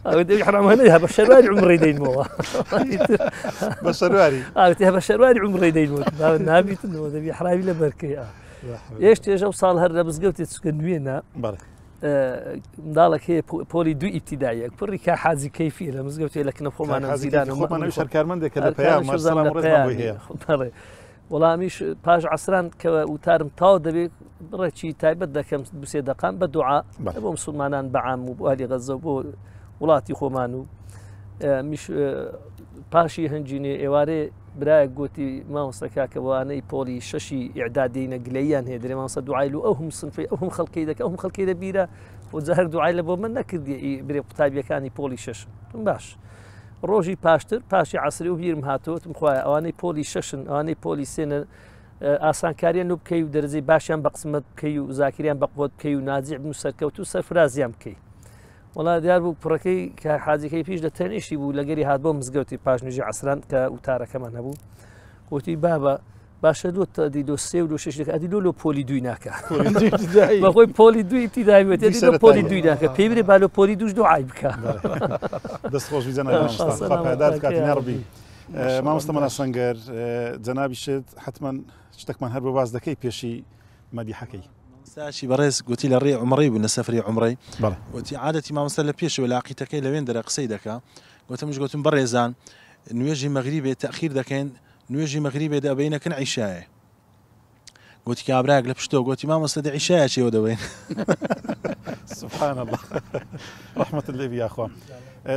او دي احرام هنيز بشرواري عمري دين موها بشرواري قلت بشرواري عمري دين موها نابي تنو دي احرامي لبركي ايش تيجي وصال هالربز قلت تسكنوينا بله مدالك هي بولي دو ابتدائيه بري كحازي كيفيه لمزقوت لكن فوق معنا زيدان خو انا وش كارمند كذا بيام ما السلام عليكم هي والله مش باج عصران كوتارم تاو دبي برشي تايبت دكم بسي دقام بدعاء ابو مسلمانان بعام وبالي غزه وبو ولاتي خومانو مش باشي هنجيني ايواري براي قوتي ما وصكاك واني بولي ششي اعدادين قليان هدري ما وصل دعاي له اوهم صنفي اوهم خلقيدك اوهم خلقيده بيرا وزهر دعاي لبو من نكردي بري قطابي كاني بولي شش باش روجي باشتر باشي عصري وبيرم هاتو تمخوايا اواني بولي ششن اواني بولي سنه آسان كاريان نبكي ودرزي باشيان بقسمت بكي وزاكريان بقبوت بكي ونازع بن سركوتو سرفرازيان بكي والله ديار بو بركي كحاجي كيفيش دتنيشي بو لقري هاد بو مزقوتي باش نجي عصران كوتاره كمان هبو قلتي بابا باشە دیدۆ سێ و شش ئەدیلۆ لۆ پۆلی دوی ناکە ابتدائي بەخۆی پۆلی دوی ئیبتیدایی بێت لۆ پۆلی دوی ناکە پێی برێ با لۆ پۆلی دوش دوعای بکە دەستخۆش جەنابدار کاتینا ڕبی مامۆستەمەلا سەنگەر جەنابیشت حتمما شتێکمان هەر بە باز دەکەی پێشی مەدیحەکەی ساشی بەڕێز گوتی لە ڕێ عمڕی بوو لە سەفری عمڕی بەڵێ وتی عادەتی مامۆستا لە پێشەوە لە عقیتەکەی لەوێن دەرە قسەی دەکا گوتمش گوتم بەڕێزان نوێژی مەغریبێ تەخیر دەکەین نوێژی مەغریبێ دەبینەکەن عیشایە گوتی کابراک لە پشتۆ گوتی مامۆستا دە عیشایە چێوە دەوێن سبحان الله ڕحمەت لێ بی یاخوا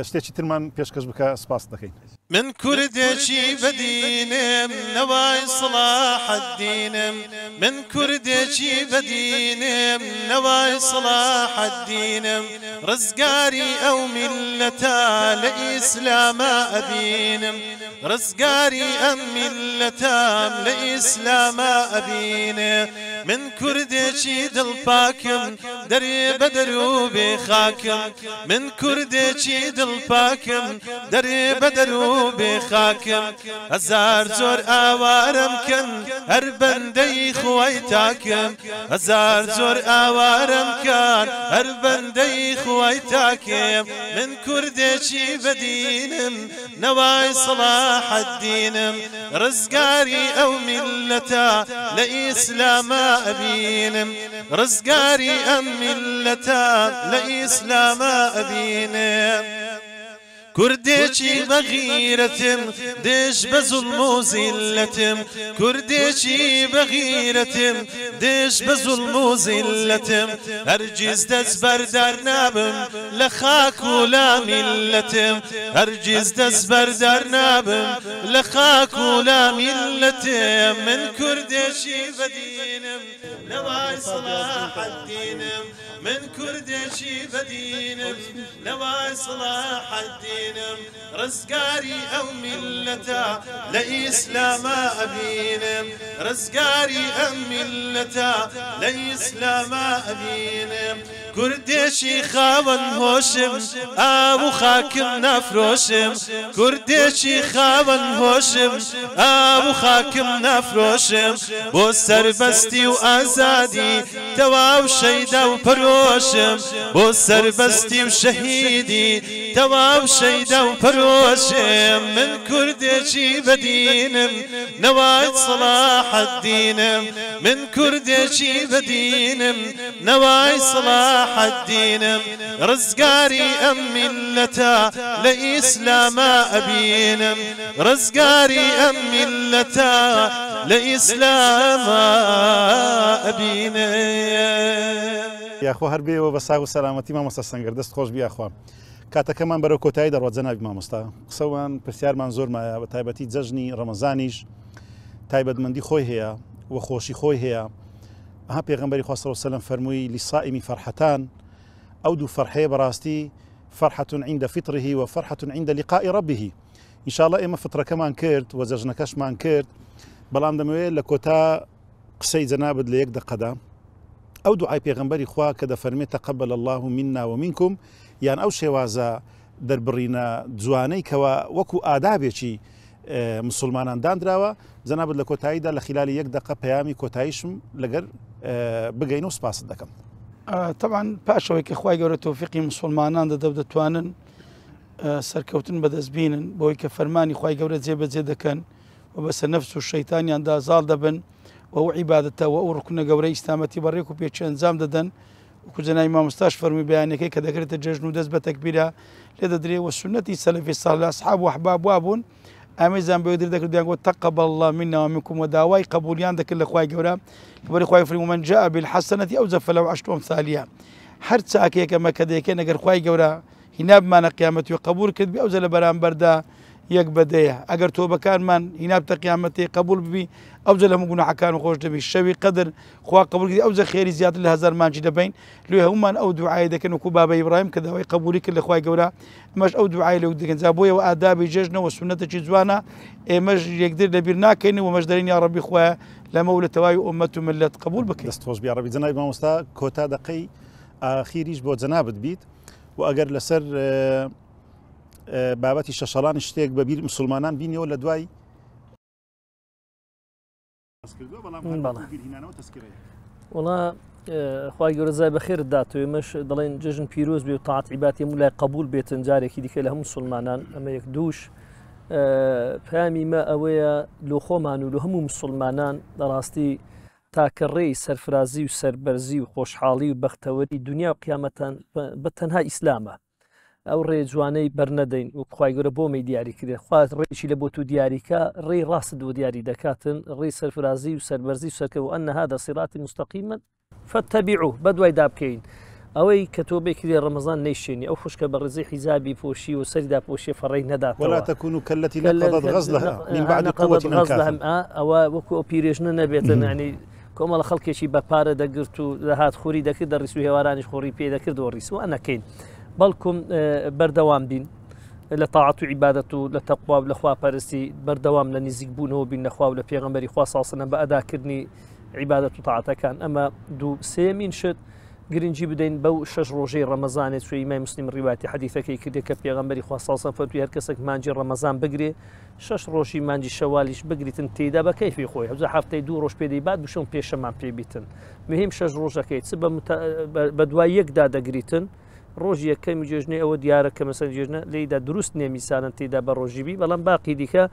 شتێکی ترمان پێشکەش بکە سپاس دەکەین من كردشي بدينم نواي صلاح الدينم من كردشي بدينم نواي صلاح الدينم رزقاري أو ملتا لإسلام أبينم رزقاري أم ملتا لإسلام أبينم من كردشي دل باكم دري بدرو بخاكم من كردشي دل باكم دري بدرو بخاكم هزار زور آوارم كن هر بندي خويتاكم هزار زور آوارم كان هر بندي خويتاكم من كردشي بدينم نواي صلاح الدينم رزقاري أو ملتا لإسلام أبينم رزقاري أم ملتا لإسلام أبينم كرديشي بغيرتم دش بظلم وزلتم كرديشي بغيرتم دش بظلم وزلتم هرجز دس بردار نابم لخاك ولا ملتم هرجز دس بردار نابم لخاك ولا ملتم من كرديشي بدينم نواي صلاح الدينم من كردشي بدينم نواي صلاح الدينم رزقاري أو ملتا لإسلام أبينم رزقاري أم ملتا لإسلام أبينم كردشي خاون هوشم أبو خاكم نفروشم كردشي خاون هوشم أبو خاكم نفروشم بو سربستي وأزادي تواو شيدا وبروشم بو سربستي وشهيدي تواو شيدا وبروشم من كردشي بدينم نواي صلاح الدينم من كردشي بدينم نواي صلاح الدينم رزقاري أم ملتا لإسلام أبينم رزقاري أم ملتا لإسلام أبينم یاخوا هەر بێەوە بە ساغ و سەلامەتی مامۆستا سەنگەر دەست خۆش بیاخوا کاتەکەمان بەرەو کۆتایی دەڕوە جەنابی مامۆستا قسەوان پرسیارمان زۆرمایە بە تایبەتی جەژنی ڕەمەزانیش تایبەتمەندی خۆی هەیە و خۆشی خۆی هەیە ئەها پێغەمبەری خوا صلی الله علیه و سلم فەرمووی لیسائمی فەرحەتان ئەو دوو فەرحەیە بەڕاستی فەرحەة عند فطره وفەرحەة عند لقاء ربه ئینشاءالله ئێمە فترەکەمان کرد و جەژنەکەشمان کرد بەڵام دەمەوێت لە کۆتا قسەی جەنابت لە یەک دقەدا ئەو دوعای پێغەمبەری خوا کە دەفەرمێت تەقەبەل الله منا ومنکم یان ئەو شێوازە دەربڕینە جوانەی کەوە وەکو ئادابێکی مسلمانان دانراوە جەنابت لە کۆتاییدا لە خلالی یەک دقە پەیامی کۆتاییشم لەگەر بگەین و سپاست دەکەم. طبعا پاشەوەی کە خوای گەورە تۆفیقی مسلمانان دەتوانن سەرکەوتن بەدەستبینن بۆی کە فەرمانی خوای گەورە جێبەجێ دەکەن و بەسەر نەفس و شەیتانیاندا زاڵ دەبن و ئەو عیبادەتە و ئەو ڕکونە گەورەی ئیسلامەتی بەڕێک و پێچی ئەنجام دەدەن وەکو جەنابی مامۆستاش فەرمووی بەیانەکەی کە دەکرێتە جەژن و دەست بە تەکبیرە لێ دەدرێ و سنەتی سەلەفی ساڵح ئەسحاب و ئەحباب وا بوون ئەمەزان بەوێ دەکردیان گوت تەقەبەل الله منا ومنکم و داوای قبولیان دەکرد لە خوای گەورە لەبەری خوای فەرمووی ومن جاء بالحەسەنەتی ئەوجە فەلەهو عەشرو ئەمثالیها هەر چاکێکەمە کە دەیەکەن ئەگەر خوای گەورە هینابمانە قیامەتی و قبول کردبی ئەوجە لە بەرامبەردا یەک بەدەیە ئەگەر تۆبەکانمان هینابتە قیامەتی قبول ببی ئەوجە لە هەموو گوناحەکان و خۆش دەبی شەوی قەدر خوا قبول کردی ئەوجە خێری زیاتر لە هەزار مانجی دەبین لێ هەمومان ئەو دوعای دەکەن وەکو بابە ئیبراهیم کە داوای قبولی کرد لە خوای گەورە ئەمەش ئەو دوعای لێ دەکەن جا بۆیەوە ئادابی جێژنەوە سنەتێکی جوانە ئێمەش یەکدر لەبیر ناکەین و مەش دەرین یا ڕەبی خوایە لەمە و لە تەواوی ئومەت و ملت قبول بکەین. دەست خۆش بیا ڕەبی جەنابی مامۆستا کۆتا دقەی ئاخیریش بۆ جەنابت بیت و ئەگەر لەسەر بابەتی شەشەڵانی شتێک بەبیر مسلمانان بینیەوە لە دوای والله خواهی گەورە جای بەخێر داتوێ مەش دەڵێن جژن پیرۆز بێ و تاعات عیباتی هەموو لای قبول بێتن جارێکی دیکە لە هەموو مسلمانان ئەمە یەک دووش پامی مە ئەوەیە لۆ خۆمان و لە هەموو مسلمانان دەڕاستی تاکە ڕێی سەرفرازی و سەربەرزی و خۆشحاڵی و بەختەوەری دنیا و قیامەتان بە تەنها ئیسلامە ئەو ڕێ جوانەی بەرنەدەین و خی گەورە بۆمەی دیاری کرێ خوات ڕێکی لە بۆ تو دیاریکە ڕێی ڕاست بۆ دیاری دەکاتن ڕێی سەرفرازی و سەربەرزی و سەرکە و ئەنە هذا صراطی مستقیما فاتبعوه بەدوای دابکەین ئەوەی کە تۆ بێکرێ ڕەمەزان نەیشێنی ئەو خوشکە بە ڕێزەی حیزابی پۆشی و سەریدا پۆشی فەڕێی نەداتەوە ولا تكونوا كالتي نقضت غزلها من بعد قوة أنكاثا ئەوە وەکو ئەو پیرێژنە نەبێتن ینی کۆمەڵە خەڵکێکی بەپارە دەگرت و دەهات خوری دەکرد دەڕیس و هێوارانیش خۆڕی پێ دەکرد و ڕیس و ئەنەکەین بەڵکم بەردەوام بین لە تاعات و عیبادەت و لە تەقوا و لە خواپەرستی بەردەوام لە نزیک بوونەوە بین نەخوا و لە پێغەمبەری خوا ساسنە بە ئەداکردنی عیبادەت و تاعاتەکان ئەمە دوو سێمین شت گرنگی بدەین بەو 6 ڕۆژەی ڕەمەزانێت سوی ئیمام مسلم ڕیواەتی حەدیثەکەی کردێت کە پێغەمبەری خوا ساسن فەرمووی هەر کەسێک مانجی ڕەمەزان بگرێ 6 ڕۆژی مانجی شەوالیش بگریتن تێدا بە کەیفی خۆی هەوزە هەفتەی 2 ڕۆژ پێدەی بعد بشون پێشەمان پێبیتن مهم 6 ڕۆژەکەیت چ بە دوای یەکدا دەگریتن ڕۆژی یەکەمی جێژنەی ئەوە دیارە کە مەسەن جێژنە لێیدا دروست نییە میسانن تێدا بە ڕۆژیبی بەڵام باقی دیکە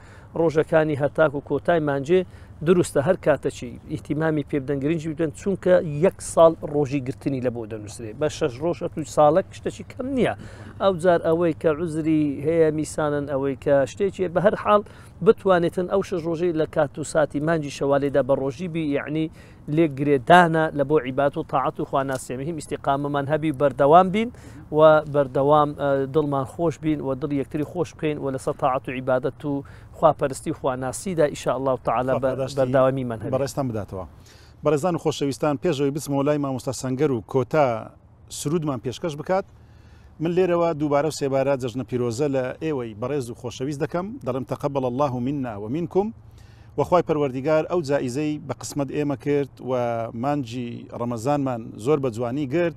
ڕۆژەکانی هەتاک و کۆتای مانجێ دروستە هەر کاتەچی ئیحتیمامی پێبدەن گرنگی بدەن چونکە 1 ساڵ ڕۆژی گرتنی لە بۆ دەنووسێ بە 6 ڕۆژە توی ساڵک شتێکی کەم نییە ئەو جار ئەوەی کە عوزری هەیە میسانن ئەوەی کە شتێکی بە هەر حاڵ بتوانێتن ئەو 6 ڕۆژەی لە کات و ساتی مانجی شەوالێدا بە ڕۆژیبی یعنی لێک گرێدانە لە بۆ عیبات و تاعات و خواناسیێمە هیم ئیستیقامەمان هەبی بەردەوام بین و بەردەوام دڵمان خۆش بین و دڵ یەکتری خۆش بکەین و لەسەر تاعات و عیبادەت و خواپەرستی و خواناسیدا ئیشاء الله تعالی بەرداوامیمان هەبێت. بەڕێستان بداتەوە. بەڕێزان و خۆشەویستان پێشەوەی بچمەوە لای مامۆستا سەنگەر و کۆتا سرودمان پێشکەش بکات من لێرەوە دووبارە و سێبارە جەژنە پیرۆزە لە ئێوەی بەڕێز و خۆشەویست دەکەم دەڵێم تەقەبەڵ الله منا ومنکم وەخوای پەروەردیگار ئەو جائیزەی بە قسمت ئێمە کرد و مانجی ڕەمەزانمان زۆر بە جوانی گرت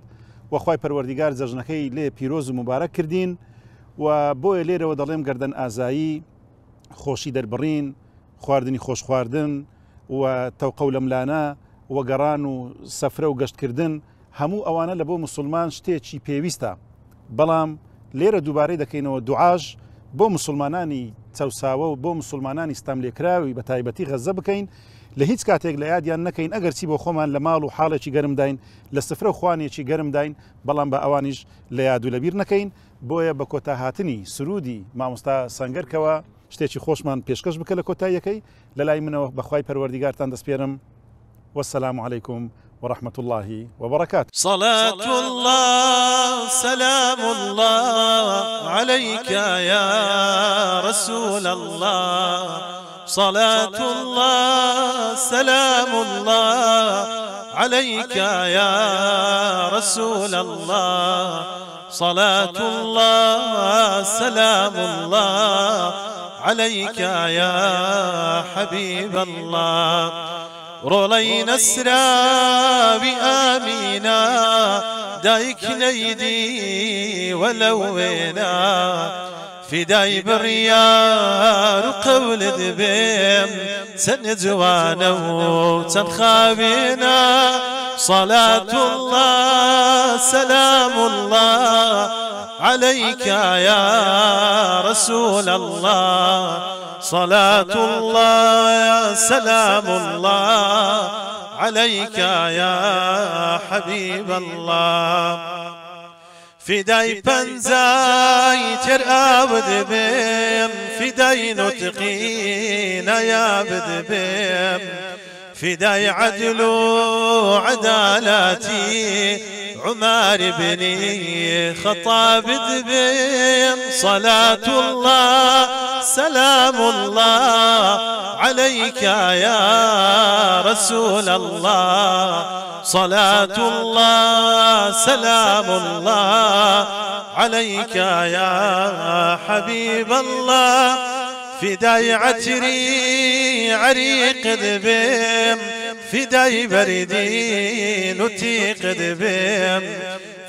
وەخوای پەروەردیگار جەژنەکەی لێ پیرۆز و مبارەک کردین و بۆیە لێرەوە دەڵێم گەردەن ئازایی خۆشی دەربڕین خواردنی خۆش خواردن و تەوقە و لەملانە و گەڕان و سەفرە و گەشتکردن هەموو ئەوانە لە بۆ مسلمان شتێکی پێویستە بەڵام لێرە دووبارەی دەکەینەوە دوعاش بۆ مسلمانانی چەوساوە و بۆ مسلمانانی ستام لێکراوی بە تایبەتی غەزە بکەین لە هیچ کاتێک لە یادیان نەکەین ئەگەر چی بۆ خۆمان لە ماڵ و حاڵێکی گەرم داین لە سفرە و خوانێکی گەرم داین بەڵام بە ئەوانیش لە یاد و لەبیر نەکەین بۆیە بە کۆتا هاتنی سرودی مامۆستا سەنگەرکەوە شتێکی خۆشمان پێشکەش بکە لە کۆتاییەکەی لە لای منەوە بەخوای پەروەردیگارتان دەسپێرم والسلام عليكم ورحمة الله وبركاته. صلاة الله سلام الله عليك يا رسول الله صلاة الله سلام الله عليك يا رسول الله صلاة الله سلام الله عليك يا حبيب الله رولي نسرى بآمينا دايك نيدي ولوينا فداي بريار قول دبيم سنجوانا وتنخابينا صلاة الله سلام الله عليك يا رسول الله صلاة الله سلام الله عليك يا حبيب الله فداي بنزاي ترآود بهم فداي نتقين يا بدبهم فداي عدل عدالاتي عمر بن خطاب دبين صلاة الله سلام الله عليك يا رسول الله صلاة الله سلام الله عليك يا حبيب الله فداي عتري عريق دبيم فداي بردي نتيق دبيم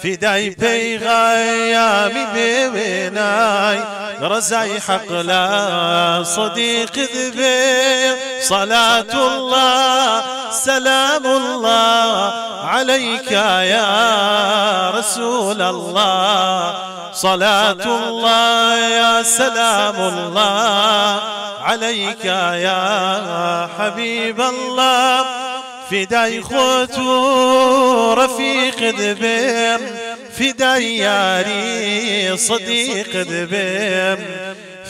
فداي بيغايامي بيناي رزاي حق لا صديق ذبي صلاة الله سلام الله عليك يا رسول الله صلاة الله يا سلام الله عليك يا حبيب الله فداي خوتو رفيق ذبيم فداي ياري صديق ذبيم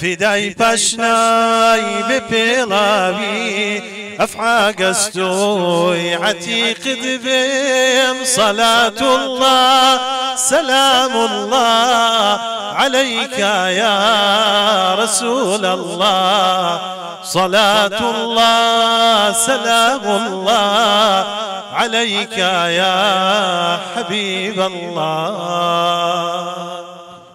فداي باشناي ببيلاوي أفعى قستوي عتيق ذبيم صلاة الله سلام الله عليك يا رسول الله صلاة الله سلام الله عليك يا حبيب الله